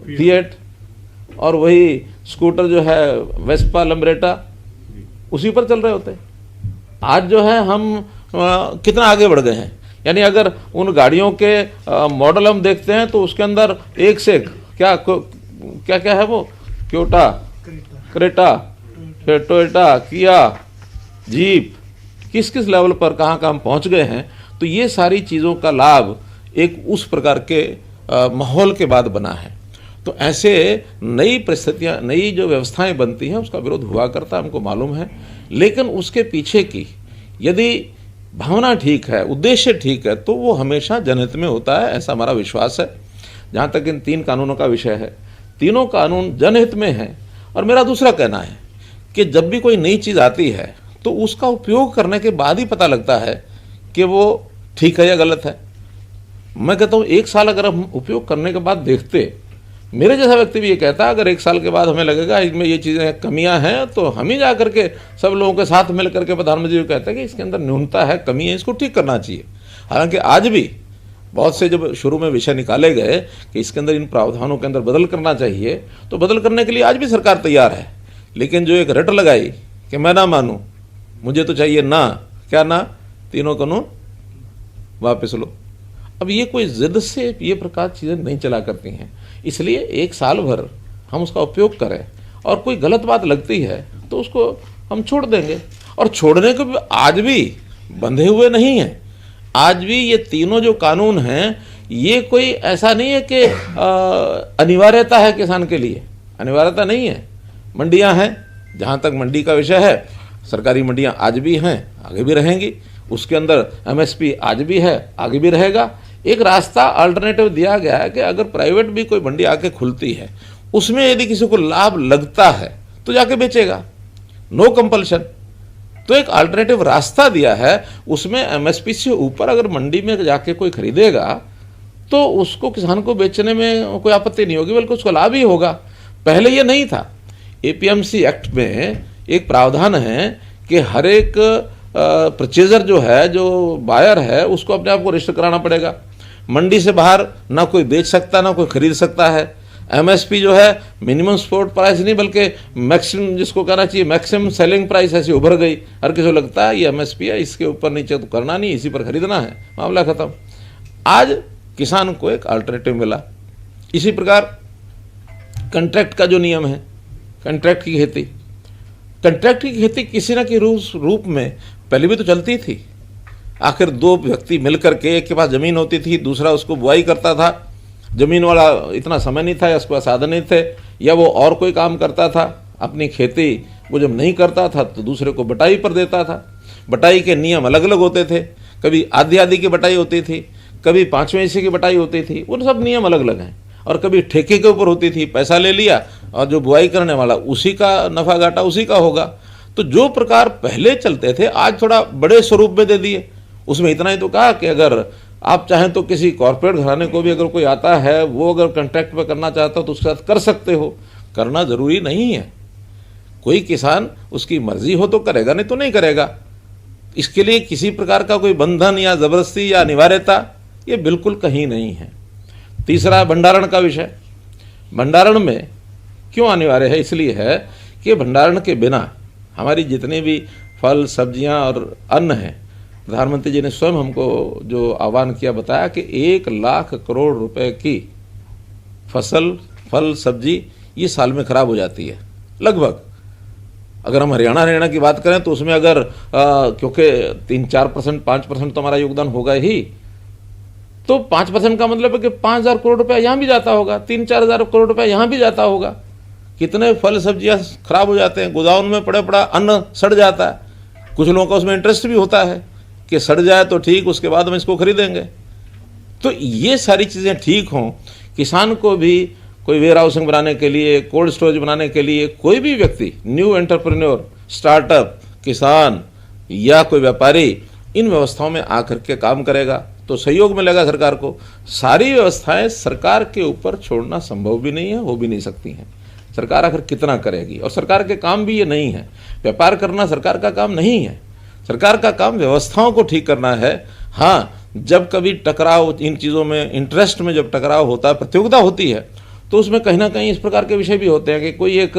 फिएट और वही स्कूटर जो है वेस्पा लम्ब्रेटा उसी पर चल रहे होते। आज जो है हम कितना आगे बढ़ गए हैं। यानी अगर उन गाड़ियों के मॉडल हम देखते हैं तो उसके अंदर एक से क्या क्या है वो, क्योटा, क्रेटा, फिर टोयोटा, किया, जीप, किस किस लेवल पर कहाँ कहाँ हम पहुँच गए हैं। तो ये सारी चीज़ों का लाभ एक उस प्रकार के माहौल के बाद बना है। तो ऐसे नई परिस्थितियाँ, नई जो व्यवस्थाएं बनती हैं उसका विरोध हुआ करता, हमको मालूम है। लेकिन उसके पीछे की यदि भावना ठीक है, उद्देश्य ठीक है, तो वो हमेशा जनहित में होता है, ऐसा हमारा विश्वास है। जहाँ तक इन 3 कानूनों का विषय है, तीनों कानून जनहित में हैं। और मेरा दूसरा कहना है कि जब भी कोई नई चीज़ आती है तो उसका उपयोग करने के बाद ही पता लगता है कि वो ठीक है या गलत है। मैं कहता हूँ 1 साल अगर हम उपयोग करने के बाद देखते, मेरे जैसा व्यक्ति भी ये कहता है, अगर 1 साल के बाद हमें लगेगा इसमें ये चीज़ें कमियां हैं तो हम ही जा करके सब लोगों के साथ मिल करके प्रधानमंत्री जी कहते हैं कि इसके अंदर न्यूनता है, कमी है, इसको ठीक करना चाहिए। हालांकि आज भी बहुत से जब शुरू में विषय निकाले गए कि इसके अंदर इन प्रावधानों के अंदर बदल करना चाहिए, तो बदल करने के लिए आज भी सरकार तैयार है। लेकिन जो एक रट लगाई कि मैं ना मानूँ, मुझे तो चाहिए ना, क्या ना, तीनों कानून वापस लो। अब ये कोई जिद से ये प्रकार चीज़ें नहीं चला करती हैं। इसलिए 1 साल भर हम उसका उपयोग करें और कोई गलत बात लगती है तो उसको हम छोड़ देंगे। और छोड़ने को भी आज भी बंधे हुए नहीं हैं। आज भी ये तीनों जो कानून हैं, ये कोई ऐसा नहीं है कि अनिवार्यता है किसान के लिए, अनिवार्यता नहीं है। मंडियां हैं, जहाँ तक मंडी का विषय है, सरकारी मंडियां आज भी हैं, आगे भी रहेंगी। उसके अंदर एमएसपी आज भी है, आगे भी रहेगा। एक रास्ता अल्टरनेटिव दिया गया है कि अगर प्राइवेट भी कोई मंडी आके खुलती है, उसमें यदि किसी को लाभ लगता है तो जाके बेचेगा, नो कंपल्शन। तो एक अल्टरनेटिव रास्ता दिया है, उसमें एमएसपी से ऊपर अगर मंडी में जाके कोई खरीदेगा तो उसको किसान को बेचने में कोई आपत्ति नहीं होगी, बल्कि उसको लाभ ही होगा। पहले ये नहीं था। एपीएमसी एक्ट में एक प्रावधान है कि हर एक परचेजर जो है, जो बायर है, उसको अपने आप को रजिस्टर कराना पड़ेगा। मंडी से बाहर ना कोई बेच सकता, ना कोई खरीद सकता है। एमएसपी जो है मिनिमम सपोर्ट प्राइस नहीं, बल्कि मैक्सिमम, जिसको कहना चाहिए मैक्सिमम सेलिंग प्राइस, ऐसी उभर गई। हर किसी को लगता है ये एमएसपी है, इसके ऊपर नीचे तो करना नहीं, इसी पर खरीदना है, मामला खत्म। आज किसान को एक अल्टरनेटिव मिला। इसी प्रकार कंट्रैक्ट का जो नियम है, कंट्रैक्ट की खेती, कंट्रैक्ट की खेती किसी न किसी रूप में पहले भी तो चलती थी। आखिर 2 व्यक्ति मिलकर के, एक के पास ज़मीन होती थी, दूसरा उसको बुआई करता था। ज़मीन वाला इतना समय नहीं था या उसके पास साधन नहीं थे, या वो और कोई काम करता था अपनी खेती, वो जब नहीं करता था तो दूसरे को बटाई पर देता था। बटाई के नियम अलग अलग होते थे, कभी आधी आधी की बटाई होती थी, कभी 5वें हिस्से की बटाई होती थी, वो सब नियम अलग अलग हैं। और कभी ठेके के ऊपर होती थी, पैसा ले लिया और जो बुआई करने वाला उसी का नफा घाटा उसी का होगा। तो जो प्रकार पहले चलते थे आज थोड़ा बड़े स्वरूप में दे दिए। उसमें इतना ही तो कहा कि अगर आप चाहें तो किसी कॉर्पोरेट घराने को भी अगर कोई आता है, वो अगर कॉन्ट्रैक्ट पे करना चाहता हो तो उसके साथ कर सकते हो, करना जरूरी नहीं है। कोई किसान उसकी मर्जी हो तो करेगा, नहीं तो नहीं करेगा। इसके लिए किसी प्रकार का कोई बंधन या जबरदस्ती या अनिवार्यता ये बिल्कुल कहीं नहीं है। तीसरा, भंडारण का विषय। भंडारण में क्यों अनिवार्य है? इसलिए है कि भंडारण के बिना हमारी जितने भी फल, सब्जियां और अन्न हैं, प्रधानमंत्री जी ने स्वयं हमको जो आह्वान किया, बताया कि 1 लाख करोड़ रुपए की फसल, फल, सब्जी ये साल में खराब हो जाती है लगभग। अगर हम हरियाणा की बात करें तो उसमें अगर क्योंकि 3-4%, 5% तो हमारा योगदान होगा ही, तो 5% का मतलब है कि 5,000 करोड़ रुपया यहाँ भी जाता होगा, 3-4 करोड़ रुपया यहाँ भी जाता होगा। कितने फल सब्जियां खराब हो जाते हैं, गोदाम में पड़ा अन्न सड़ जाता है। कुछ लोगों का उसमें इंटरेस्ट भी होता है कि सड़ जाए तो ठीक, उसके बाद हम इसको खरीदेंगे। तो ये सारी चीज़ें ठीक हों, किसान को भी कोई वेयर हाउसिंग बनाने के लिए, कोल्ड स्टोरेज बनाने के लिए, कोई भी व्यक्ति, न्यू एंटरप्रेन्योर, स्टार्टअप, किसान या कोई व्यापारी इन व्यवस्थाओं में आकर के काम करेगा तो सहयोग मिलेगा सरकार को। सारी व्यवस्थाएं सरकार के ऊपर छोड़ना संभव भी नहीं है, हो भी नहीं सकती हैं। सरकार आखिर कितना करेगी? और सरकार के काम भी ये नहीं है। व्यापार करना सरकार का काम नहीं है। सरकार का काम व्यवस्थाओं को ठीक करना है। हाँ, जब कभी टकराव, इन चीज़ों में इंटरेस्ट में जब टकराव होता है, प्रतियोगिता होती है, तो उसमें कहीं ना कहीं इस प्रकार के विषय भी होते हैं कि कोई एक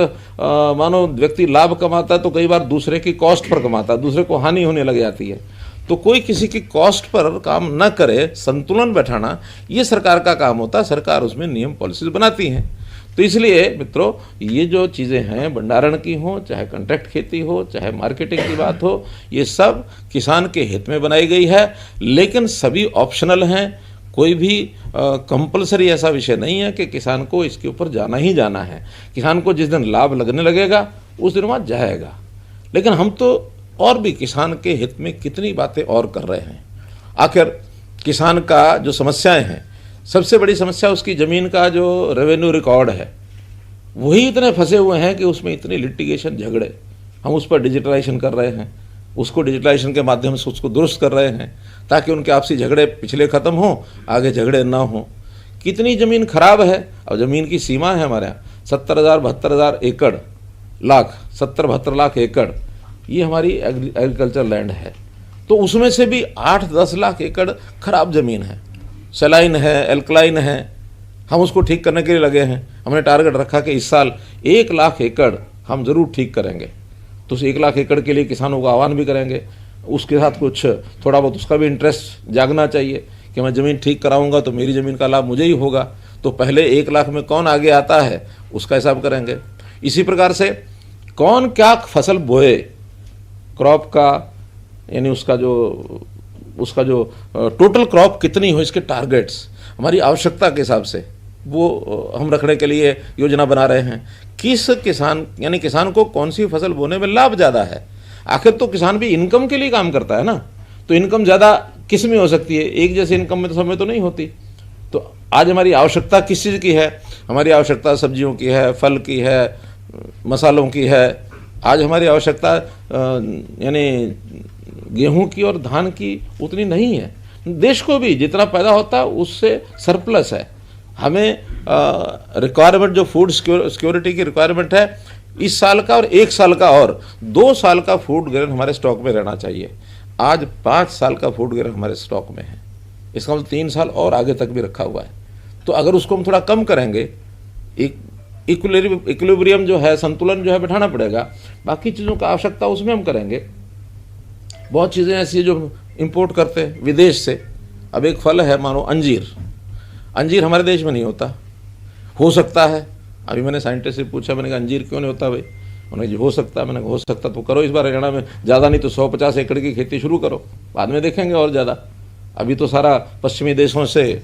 मानो व्यक्ति लाभ कमाता है तो कई बार दूसरे की कॉस्ट पर कमाता है, दूसरे को हानि होने लग जाती है। तो कोई किसी की कॉस्ट पर काम न करे, संतुलन बैठाना ये सरकार का काम होता है। सरकार उसमें नियम पॉलिसीज बनाती हैं। तो इसलिए मित्रों, ये जो चीज़ें हैं, भंडारण की हो, चाहे कॉन्ट्रैक्ट खेती हो, चाहे मार्केटिंग की बात हो, ये सब किसान के हित में बनाई गई है। लेकिन सभी ऑप्शनल हैं, कोई भी कंपलसरी ऐसा विषय नहीं है कि किसान को इसके ऊपर जाना ही जाना है। किसान को जिस दिन लाभ लगने लगेगा उस दिन वहाँ जाएगा। लेकिन हम तो और भी किसान के हित में कितनी बातें और कर रहे हैं। आखिर किसान का जो समस्याएं हैं, सबसे बड़ी समस्या उसकी ज़मीन का जो रेवेन्यू रिकॉर्ड है, वही इतने फंसे हुए हैं कि उसमें इतनी लिटिगेशन, झगड़े। हम उस पर डिजिटलाइजेशन कर रहे हैं, उसको डिजिटलाइजेशन के माध्यम से उसको दुरुस्त कर रहे हैं ताकि उनके आपसी झगड़े पिछले ख़त्म हों, आगे झगड़े ना हों। कितनी ज़मीन खराब है। और ज़मीन की सीमा है हमारे यहाँ 70,000-72,000 एकड़, 70-72 लाख एकड़ ये हमारी एग्रीकल्चर लैंड है। तो उसमें से भी 8-10 लाख एकड़ खराब ज़मीन है, सलाइन है, एल्कलाइन है। हम उसको ठीक करने के लिए लगे हैं। हमने टारगेट रखा कि इस साल 1 लाख एकड़ हम ज़रूर ठीक करेंगे। तो उस 1 लाख एकड़ के लिए किसानों का आह्वान भी करेंगे। उसके साथ कुछ थोड़ा बहुत उसका भी इंटरेस्ट जागना चाहिए कि मैं ज़मीन ठीक कराऊंगा तो मेरी ज़मीन का लाभ मुझे ही होगा। तो पहले 1 लाख में कौन आगे आता है उसका हिसाब करेंगे। इसी प्रकार से कौन क्या फसल बोए, क्रॉप का यानी उसका जो टोटल क्रॉप कितनी हो, इसके टारगेट्स हमारी आवश्यकता के हिसाब से वो हम रखने के लिए योजना बना रहे हैं। किस किसान यानी किसान को कौन सी फसल बोने में लाभ ज़्यादा है। आखिर तो किसान भी इनकम के लिए काम करता है ना, तो इनकम ज़्यादा किस में हो सकती है? एक जैसे इनकम में तो सब में तो नहीं होती। तो आज हमारी आवश्यकता किस चीज़ की है? हमारी आवश्यकता सब्जियों की है, फल की है, मसालों की है। आज हमारी आवश्यकता यानी गेहूं की और धान की उतनी नहीं है। देश को भी जितना पैदा होता है उससे सरप्लस है। हमें रिक्वायरमेंट जो फूड सिक्योरिटी की रिक्वायरमेंट है इस साल का और 1 साल का और 2 साल का फूड ग्रेन हमारे स्टॉक में रहना चाहिए। आज 5 साल का फूड ग्रेन हमारे स्टॉक में है, इसका मतलब 3 साल और आगे तक भी रखा हुआ है। तो अगर उसको हम थोड़ा कम करेंगे, एक इक्विलिब्रियम जो है, संतुलन जो है बैठाना पड़ेगा। बाकी चीज़ों का आवश्यकता उसमें हम करेंगे। बहुत चीज़ें ऐसी जो इंपोर्ट करते हैं विदेश से। अब एक फल है मानो अंजीर, अंजीर हमारे देश में नहीं होता, हो सकता है। अभी मैंने साइंटिस्ट से पूछा, मैंने कहा अंजीर क्यों नहीं होता भाई? उन्होंने जी हो सकता है। मैंने कहा हो सकता तो करो इस बार हरियाणा में, ज़्यादा नहीं तो 150 एकड़ की खेती शुरू करो, बाद में देखेंगे और ज़्यादा। अभी तो सारा पश्चिमी देशों से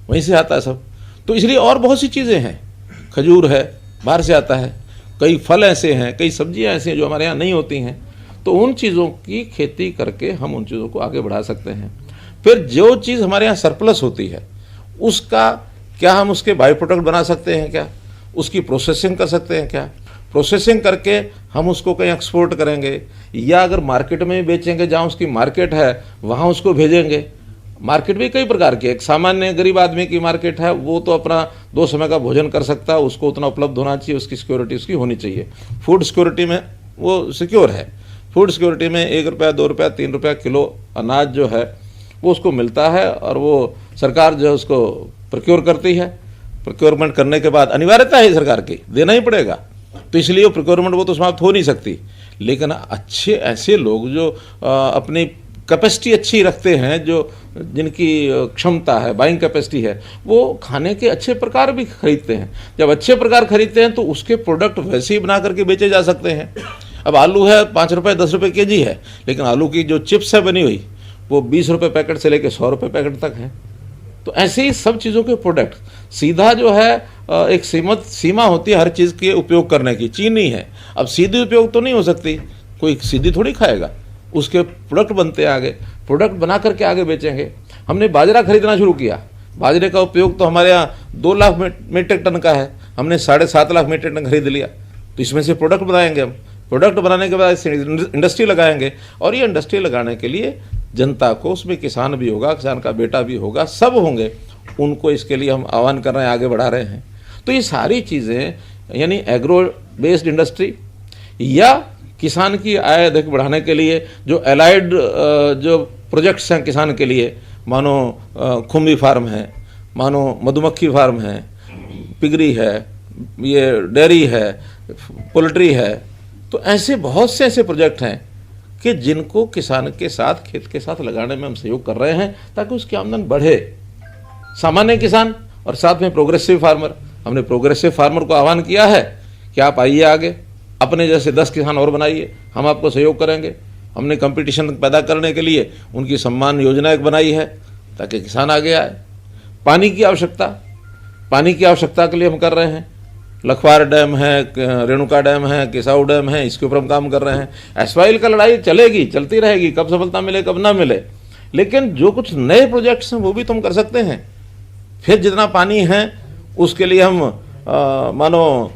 वहीं से आता है सब। तो इसलिए और बहुत सी चीज़ें हैं, खजूर है बाहर से आता है, कई फल ऐसे हैं, कई सब्जियां ऐसी हैं जो हमारे यहाँ नहीं होती हैं। तो उन चीज़ों की खेती करके हम उन चीज़ों को आगे बढ़ा सकते हैं। फिर जो चीज़ हमारे यहाँ सरप्लस होती है उसका क्या हम उसके बाई प्रोडक्ट बना सकते हैं, क्या उसकी प्रोसेसिंग कर सकते हैं, क्या प्रोसेसिंग करके हम उसको कहीं एक्सपोर्ट करेंगे, या अगर मार्केट में बेचेंगे जहाँ उसकी मार्केट है वहाँ उसको भेजेंगे। मार्केट भी कई प्रकार की है। एक सामान्य गरीब आदमी की मार्केट है, वो तो अपना 2 समय का भोजन कर सकता है, उसको उतना उपलब्ध होना चाहिए, उसकी सिक्योरिटी उसकी होनी चाहिए। फूड सिक्योरिटी में वो सिक्योर है। फूड सिक्योरिटी में 1 रुपया 2 रुपया 3 रुपया किलो अनाज जो है वो उसको मिलता है, और वो सरकार जो है उसको प्रोक्योर करती है। प्रोक्योरमेंट करने के बाद अनिवार्यता है सरकार की, देना ही पड़ेगा, तो इसलिए वो प्रोक्योरमेंट वो तो समाप्त हो नहीं सकती। लेकिन अच्छे ऐसे लोग जो अपनी कैपेसिटी अच्छी रखते हैं, जो जिनकी क्षमता है, बाइंग कैपेसिटी है, वो खाने के अच्छे प्रकार भी खरीदते हैं। जब अच्छे प्रकार खरीदते हैं तो उसके प्रोडक्ट वैसे ही बना करके बेचे जा सकते हैं। अब आलू है 5 रुपये 10 रुपये केजी है, लेकिन आलू की जो चिप्स है बनी हुई वो 20 रुपये पैकेट से लेकर 100 रुपये पैकेट तक है। तो ऐसे ही सब चीज़ों के प्रोडक्ट सीधा जो है एक सीमित सीमा होती है हर चीज़ के उपयोग करने की, चीनी है। अब सीधी उपयोग तो नहीं हो सकती, कोई सीधी थोड़ी खाएगा, उसके प्रोडक्ट बनते हैं, आगे प्रोडक्ट बना करके आगे बेचेंगे। हमने बाजरा खरीदना शुरू किया, बाजरे का उपयोग तो हमारे यहाँ 2 लाख मीट्रिक टन का है, हमने 7.5 लाख मीट्रिक टन खरीद लिया। तो इसमें से प्रोडक्ट बनाएंगे हम, प्रोडक्ट बनाने के बाद इंडस्ट्री लगाएंगे, और ये इंडस्ट्री लगाने के लिए जनता को, उसमें किसान भी होगा, किसान का बेटा भी होगा, सब होंगे, उनको इसके लिए हम आह्वान कर रहे हैं, आगे बढ़ा रहे हैं। तो ये सारी चीज़ें यानी एग्रो बेस्ड इंडस्ट्री या किसान की आय अधिक बढ़ाने के लिए जो एलाइड जो प्रोजेक्ट्स हैं किसान के लिए, मानो खुम्बी फार्म है, मानो मधुमक्खी फार्म है, पिगरी है, ये डेयरी है, पोल्ट्री है, तो ऐसे बहुत से ऐसे प्रोजेक्ट हैं कि जिनको किसान के साथ, खेत के साथ लगाने में हम सहयोग कर रहे हैं ताकि उसकी आमदन बढ़े। सामान्य किसान और साथ में प्रोग्रेसिव फार्मर, हमने प्रोग्रेसिव फार्मर को आह्वान किया है कि आप आइए आगे, अपने जैसे 10 किसान और बनाइए, हम आपको सहयोग करेंगे। हमने कंपटीशन पैदा करने के लिए उनकी सम्मान योजना एक बनाई है ताकि किसान आगे आए। पानी की आवश्यकता के लिए हम कर रहे हैं, लखवार डैम है, रेणुका डैम है, किसाऊ डैम है, इसके ऊपर हम काम कर रहे हैं। एसवाइल का लड़ाई चलेगी, चलती रहेगी, कब सफलता मिले कब ना मिले, लेकिन जो कुछ नए प्रोजेक्ट्स हैं वो भी तुम कर सकते हैं। फिर जितना पानी है उसके लिए हम मानो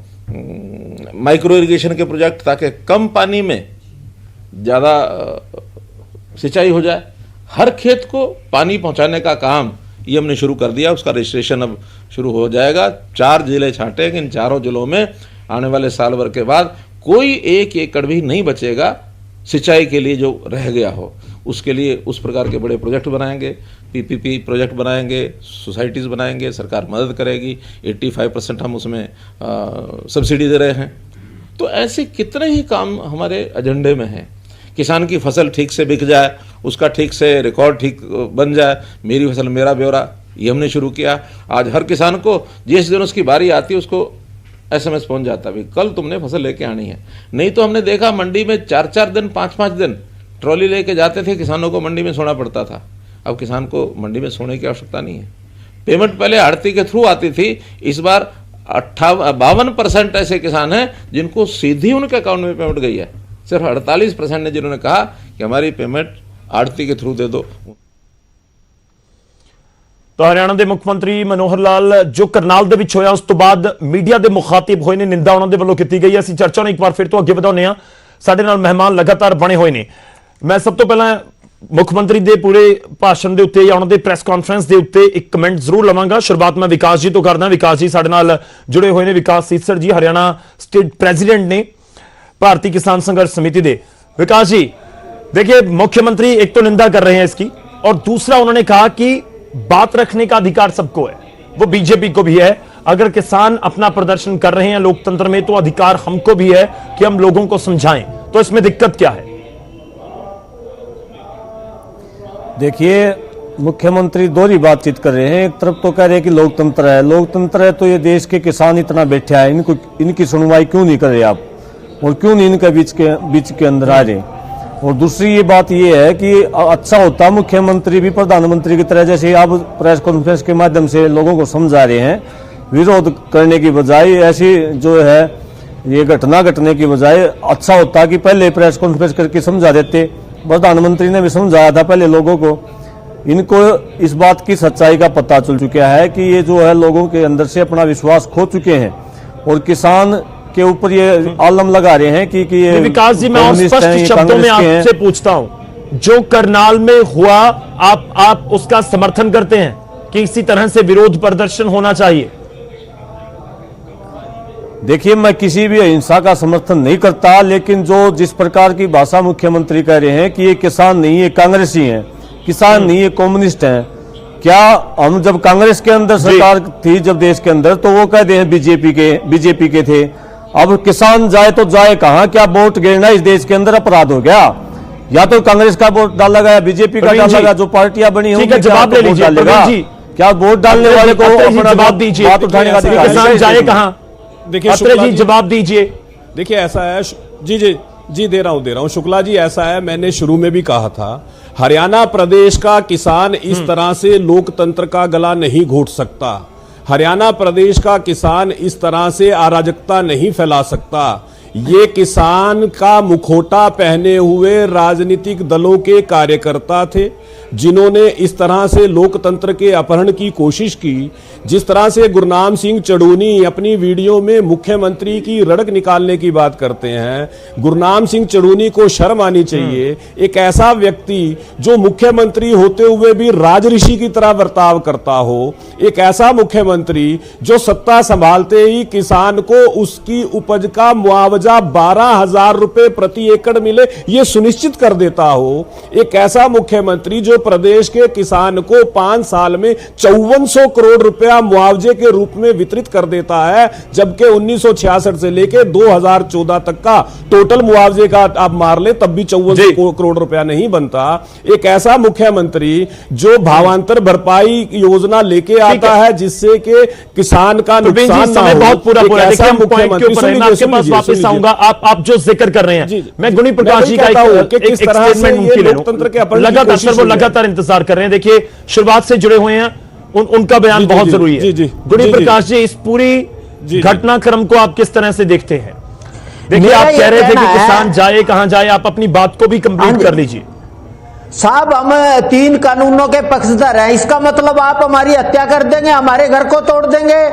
माइक्रो इरिगेशन के प्रोजेक्ट, ताकि कम पानी में ज़्यादा सिंचाई हो जाए। हर खेत को पानी पहुंचाने का काम ये हमने शुरू कर दिया, उसका रजिस्ट्रेशन अब शुरू हो जाएगा। 4 जिले छांटे, इन चारों जिलों में आने वाले साल भर के बाद कोई 1 एकड़ भी नहीं बचेगा सिंचाई के लिए जो रह गया हो। उसके लिए उस प्रकार के बड़े प्रोजेक्ट बनाएंगे, पीपीपी प्रोजेक्ट बनाएंगे, सोसाइटीज़ बनाएंगे, सरकार मदद करेगी, 85% हम उसमें सब्सिडी दे रहे हैं। तो ऐसे कितने ही काम हमारे एजेंडे में हैं। किसान की फसल ठीक से बिक जाए, उसका ठीक से रिकॉर्ड ठीक बन जाए, मेरी फसल मेरा ब्यौरा, ये हमने शुरू किया। आज हर किसान को जिस दिन उसकी बारी आती है उसको SMS पहुंच जाता है, कल तुमने फसल लेके आनी है। नहीं तो हमने देखा मंडी में 4-4 दिन 5-5 दिन ट्रॉली लेके जाते थे, किसानों को मंडी में सोना पड़ता था। अब किसान को मंडी में सोने की आवश्यकता नहीं है। पेमेंट पहले आड़ती के थ्रू आती थी, इस बार 52% ऐसे किसान हैं जिनको सीधी उनके अकाउंट में पेमेंट गई है। सिर्फ 48% ने जिन्होंने कहा कि हमारी पेमेंट आड़ती के थ्रू दे दो। तो हरियाणा के मुख्य मंत्री मनोहर लाल जो करनाल ਦੇ ਵਿੱਚ ਹੋਇਆ ਉਸ ਤੋਂ ਬਾਅਦ ਮੀਡੀਆ ਦੇ ਮੁਖਾਤਿਬ ਹੋਏ ਨੇ, ਨਿੰਦਾ ਉਹਨਾਂ ਦੇ ਵੱਲੋਂ ਕੀਤੀ ਗਈ ਹੈ। ਅਸੀਂ ਚਰਚਾ ਨੂੰ ਇੱਕ ਵਾਰ ਫਿਰ ਤੋਂ ਅੱਗੇ ਵਧਾਉਂਦੇ ਹਾਂ। ਸਾਡੇ ਨਾਲ ਮਹਿਮਾਨ ਲਗਾਤਾਰ ਬਣੇ ਹੋਏ ਨੇ। ਮੈਂ ਸਭ ਤੋਂ ਪਹਿਲਾਂ ਮੁੱਖ ਮੰਤਰੀ ਦੇ ਪੂਰੇ ਭਾਸ਼ਣ ਦੇ ਉੱਤੇ ਜਾਂ ਉਹਨਾਂ ਦੇ ਪ੍ਰੈਸ ਕਾਨਫਰੰਸ ਦੇ ਉੱਤੇ ਇੱਕ ਕਮੈਂਟ ਜ਼ਰੂਰ ਲਵਾਂਗਾ। ਸ਼ੁਰੂਆਤ ਮੈਂ ਵਿਕਾਸ ਜੀ ਤੋਂ ਕਰਦਾ। ਵਿਕਾਸ ਜੀ ਸਾਡੇ ਨਾਲ जुड़े हुए ने। विकास सीसर जी हरियाणा स्टेट प्रेसिडेंट ने भारतीय किसान संघर्ष समिति दे। विकास जी देखिए, मुख्यमंत्री एक तो निंदा कर रहे हैं इसकी, और दूसरा उन्होंने कहा कि बात रखने का अधिकार सबको है, वो बीजेपी को भी है। अगर किसान अपना प्रदर्शन कर रहे हैं लोकतंत्र में तो अधिकार हमको भी है कि हम लोगों को समझाएं। तो इसमें दिक्कत क्या है? देखिए, मुख्यमंत्री दोहरी बातचीत कर रहे हैं। एक तरफ तो कह रहे हैं कि लोकतंत्र है, लोकतंत्र है तो ये देश के किसान इतना बैठे हैं, इनको इनकी सुनवाई क्यों नहीं कर रहे आप, और क्यों नहीं इनके बीच के अंदर आ रहे। और दूसरी ये बात ये है कि अच्छा होता मुख्यमंत्री भी प्रधानमंत्री की तरह जैसे आप प्रेस कॉन्फ्रेंस के माध्यम से लोगों को समझा रहे हैं, विरोध करने की बजाय, ऐसी जो है ये घटना घटने की बजाय अच्छा होता कि पहले प्रेस कॉन्फ्रेंस करके समझा देते। प्रधानमंत्री ने भी समझाया था पहले लोगों को, इनको इस बात की सच्चाई का पता चल चुका है कि ये जो है लोगों के अंदर से अपना विश्वास खो चुके हैं और किसान के ऊपर ये आलम लगा रहे हैं कि ये विकास जी, मैं और कम्युनिस्ट हैं, स्पष्ट ये शब्दों में कांग्रेस के हैं। आपसे पूछता हूं, जो करनाल में हुआ आप उसका समर्थन करते हैं कि इसी तरह से विरोध प्रदर्शन होना चाहिए? देखिए, मैं किसी भी अहिंसा का समर्थन नहीं करता, लेकिन जो जिस प्रकार की भाषा मुख्यमंत्री कह रहे हैं कि ये किसान नहीं, ये कांग्रेसी हैं, किसान नहीं, ये कम्युनिस्ट हैं। क्या हम जब कांग्रेस के अंदर सरकार थी, जब देश के अंदर, तो वो कहते हैं बीजेपी के थे। अब किसान जाए तो जाए कहां? क्या वोट गिरना इस देश के अंदर अपराध हो गया? या तो कांग्रेस का वोट डाला गया, बीजेपी का डाला गया, जो पार्टियां बनी होंगी, जवाब ले लीजिए प्रवीण जी। क्या वोट डालने वाले को अपना जवाब दीजिए, बात उठाने का अधिकार है? किसान जाए कहां? देखिए अत्रे शुक्ला जी जवाब दीजिए। देखिए ऐसा है, जी दे रहा हूं शुक्ला जी, ऐसा है, मैंने शुरू में भी कहा था, हरियाणा प्रदेश का किसान इस तरह से लोकतंत्र का गला नहीं घोट सकता। हरियाणा प्रदेश का किसान इस तरह से अराजकता नहीं फैला सकता। ये किसान का मुखौटा पहने हुए राजनीतिक दलों के कार्यकर्ता थे, जिन्होंने इस तरह से लोकतंत्र के अपहरण की कोशिश की। जिस तरह से गुरनाम सिंह चड़ूनी अपनी वीडियो में मुख्यमंत्री की रड़क निकालने की बात करते हैं, गुरनाम सिंह चड़ूनी को शर्म आनी चाहिए। एक ऐसा व्यक्ति जो मुख्यमंत्री होते हुए भी राजऋषि की तरह बर्ताव करता हो, एक ऐसा मुख्यमंत्री जो सत्ता संभालते ही किसान को उसकी उपज का मुआवजा 12,000 रुपए प्रति एकड़ मिले, यह सुनिश्चित कर देता हो, एक ऐसा मुख्यमंत्री जो प्रदेश के किसान को 5 साल में 5400 करोड़ रुपया मुआवजे के रूप में वितरित कर देता है, जबकि 1966 से लेकर 2014 तक का टोटल मुआवजे का आप मार ले तब भी 5400 करोड़ रुपया नहीं बनता। एक ऐसा मुख्यमंत्री जो भावांतर भरपाई योजना लेके आता है जिससे कि किसान का नुकसान ना हो। बहुत पूरा ऐसा मुख्यमंत्री, मैं आपके पास वापस आऊंगा। आप जो जिक्र कर रहे हैं, मैं गुणी प्रकाश जी का एक स्टेटमेंट उनकी ले लूं। लगातार इंतजार कर रहे हैं। देखिए, शुरुआत से जुड़े हुए हैं, उनका बयान बहुत जरूरी है। गुणी प्रकाश जी, इस पूरी घटनाक्रम को आप किस तरह से देखते हैं? देखिए, आप कह रहे थे कि किसान जाए कहां जाए, आप अपनी बात को भी कंप्लीट कर लीजिए। साहब, हम 3 कानूनों के पक्षधर हैं, इसका मतलब आप हमारी हत्या कर देंगे, हमारे घर को तोड़ देंगे?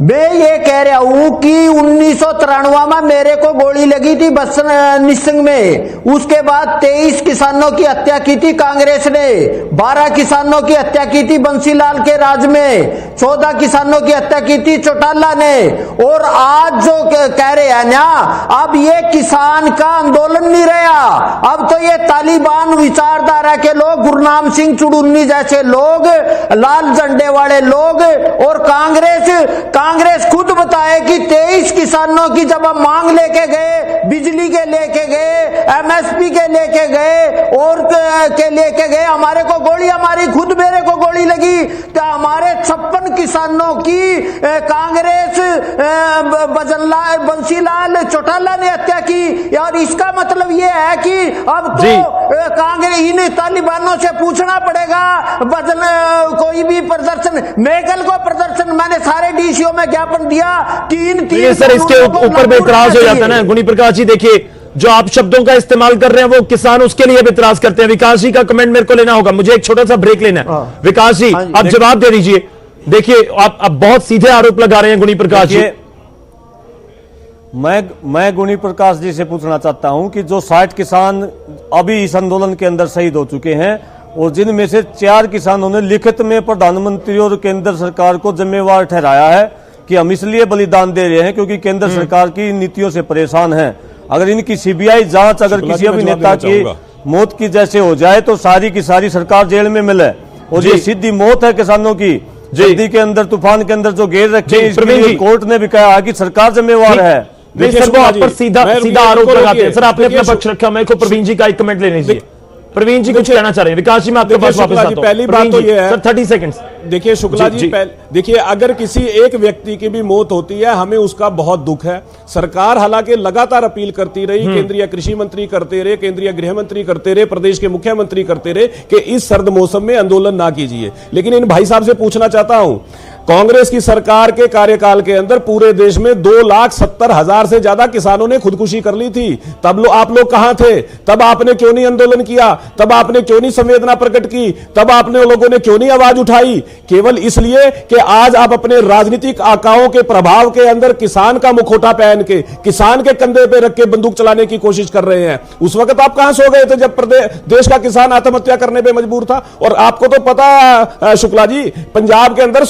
मैं ये कह रहा हूं कि 1993 में मेरे को गोली लगी थी बस निसिंग में। उसके बाद 23 किसानों की हत्या की थी कांग्रेस ने, 12 किसानों की हत्या की थी बंसीलाल के राज में, 14 किसानों की हत्या की थी चौटाला ने। और आज जो कह रहे हैं ना, अब ये किसान का आंदोलन नहीं रहा, अब तो ये तालिबान विचारधारा के लोग, गुरनाम सिंह चुड़ूनी जैसे लोग, लाल झंडे वाले लोग, और कांग्रेस खुद बताए कि 23 किसानों की जब हम मांग लेके गए, बिजली के लेके गए, एमएसपी के लेके गए और के लेके गए, हमारे खुद मेरे को गोली लगी। तो हमारे 56 किसानों की कांग्रेस बंसीलाल चौटाला ने हत्या की। और इसका मतलब ये है कि अब तो कांग्रेस इन तालिबानों से पूछना पड़ेगा कोई भी प्रदर्शन, मेघल को प्रदर्शन, मैंने सारे डीसीओ में ज्ञापन दिया कि सर इसके ऊपर भी इतराज हो जाता है ना। गुणी प्रकाश जी, देखिए, जो आप शब्दों का इस्तेमाल कर रहे हैं वो किसान उसके लिए भी इतराज करते हैं। विकास जी का कमेंट मेरे को लेना होगा, मुझे एक छोटा सा ब्रेक लेना है। विकास जी, आप जवाब दे दीजिए। देखिए, आप बहुत सीधे आरोप लगा रहे हैं गुणी प्रकाश जी। मैं गुणी प्रकाश जी से पूछना चाहता हूं कि जो 60 किसान अभी इस आंदोलन के अंदर शहीद हो चुके हैं, और जिनमें से 4 किसानों ने लिखित में प्रधानमंत्री और केंद्र सरकार को जिम्मेवार ठहराया है कि हम इसलिए बलिदान दे रहे हैं क्योंकि केंद्र सरकार की नीतियों से परेशान हैं। अगर इनकी सीबीआई जांच अगर किसी अभिनेता की मौत की जैसे हो जाए तो सारी की सारी सरकार जेल में मिले, और ये सीधी मौत है किसानों की। सर्दी के अंदर, तूफान के अंदर जो घेर रखे, इसलिए कोर्ट ने भी कहा कि सरकार जिम्मेवार है। सर, वो आप पर सीधा आरोप लगाते हैं। सर, आपने अपना पक्ष रखा, मेरे को प्रवीण जी का एक कमेंट लेने दीजिए। प्रवीण जी कुछ कहना चाह रहे हैं। विकास जी, मैं आपके पास वापस आता हूं। पहली बात तो ये है सर, 30 सेकंड्स। देखिए शुक्ला जी, देखिए, अगर किसी एक व्यक्ति की भी मौत होती है, हमें उसका बहुत दुख है। सरकार हालांकि लगातार अपील करती रही, केंद्रीय कृषि मंत्री करते रहे, केंद्रीय गृह मंत्री करते रहे, प्रदेश के मुख्यमंत्री करते रहे कि इस सर्द मौसम में आंदोलन ना कीजिए। लेकिन इन भाई साहब से पूछना चाहता हूं, कांग्रेस की सरकार के कार्यकाल के अंदर पूरे देश में 2,70,000 से ज्यादा किसानों ने खुदकुशी कर ली थी। तब आप लोग कहां थे? तब आपने क्यों नहीं आंदोलन किया? तब आपने क्यों नहीं संवेदना प्रकट की? तब आपने लोगों ने क्यों नहीं आवाज उठाई? केवल इसलिए कि आज आप अपने राजनीतिक आकाओं के प्रभाव के अंदर किसान का मुखौटा पहन के, किसान के कंधे पे रख के बंदूक चलाने की कोशिश कर रहे हैं। उस वक्त आप कहां सो गए थे जब देश का किसान आत्महत्या करने पे मजबूर था? और आपको तो पता है शुक्ला जी, पंजाब के अंदर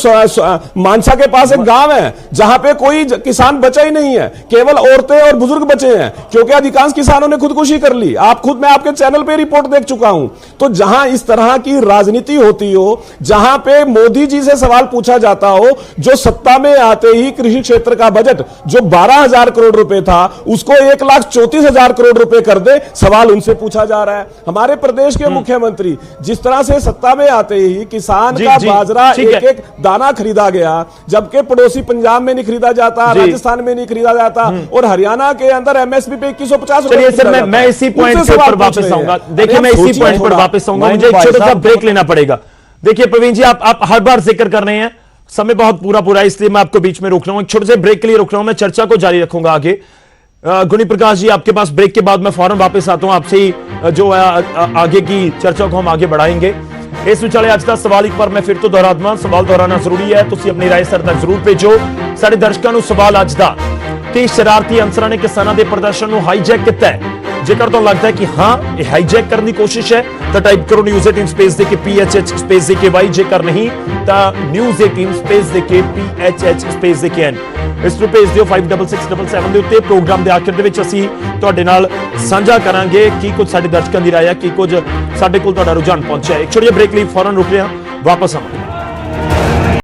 मानसा के पास एक गांव है जहां पे कोई किसान बचा ही नहीं है, केवल औरतें और बुजुर्ग बचे हैं, क्योंकि अधिकांश किसानों ने खुदकुशी कर ली। मैं आपके चैनल पे रिपोर्ट देख चुका हूं। तो जहां इस तरह की राजनीति होती हो, जहां पे मोदी जी से सवाल पूछा जाता हो, जो सत्ता में आते ही कृषि क्षेत्र का बजट जो 12,000 करोड़ रुपए था उसको 1,34,000 करोड़ रुपए कर दे, सवाल उनसे पूछा जा रहा है। हमारे प्रदेश के मुख्यमंत्री जिस तरह से सत्ता में आते ही किसान का बाजरा एक एक दाना खरीदा गया, जबकि पड़ोसी पंजाब में नहीं खरीदा जाता, राजस्थान में नहीं खरीदा जाता, और हरियाणा के अंदर एमएसपी पे 2150 रुपए। चलिए सर, मैं इसी पॉइंट पर वापस आऊंगा। देखिए, मैं इसी पॉइंट पर वापस आऊंगा, मुझे एक छोटा सा ब्रेक लेना पड़ेगा। देखिए प्रवीण जी, आप हर बार जिक्र कर रहे हैं, समय बहुत पूरा है, इसलिए मैं आपको बीच में रोक रहा हूं। एक छोटे से ब्रेक के लिए रोक रहा हूं, मैं चर्चा को जारी रखूंगा आगे। गुणी प्रकाश जी, आपके पास ब्रेक के बाद मैं फौरन वापस आता हूं, आपसे ही जो आगे की चर्चा को हम आगे बढ़ाएंगे। इस विचाले आज का सवाल एक बार मैं फिर तो दोहरा दूं, सवाल दोहराना जरूरी है, तुसी अपनी राय सर तक जरूर भेजो। साडे दर्शकों ਨੂੰ सवाल ਅੱਜ ਦਾ ਕਿ शरारती अनसरां ने किसानों के प्रदर्शन ਨੂੰ हाईजैक किया है। जेकर तो लगता है कि हाँ ये हाईजैक करने की कोशिश है तो टाइप करो News18 स्पेस देके PHH स्पेस देके वाई, जेकर नहीं तो News18 स्पेस देके PHH स्पेस देके एन। इस ਨੂੰ भेज ਦਿਓ 566777 ਦੇ ਉੱਤੇ। ਪ੍ਰੋਗਰਾਮ ਦੇ ਆਖਿਰ ਦੇ ਵਿੱਚ ਅਸੀਂ ਤੁਹਾਡੇ ਨਾਲ ਸਾਂਝਾ ਕਰਾਂਗੇ ਕੀ ਕੁਝ ਸਾਡੇ ਦਰਸ਼ਕਾਂ ਦੀ ਰਾਏ ਹੈ, ਕੀ ਕੁਝ ਸਾਡੇ ਕੋਲ ਤੁਹਾਡਾ ਰੁਝਾਨ ਪਹੁੰਚਿਆ ਹੈ। ਇੱਕ ਛੋਟੀ ਜਿਹੀ ਬ੍ਰੇਕ ਲਈ ਫੌਰਨ ਰੁਕ ਰਹੇ ਹਾਂ, ਵਾਪਸ ਆਵਾਂਗੇ।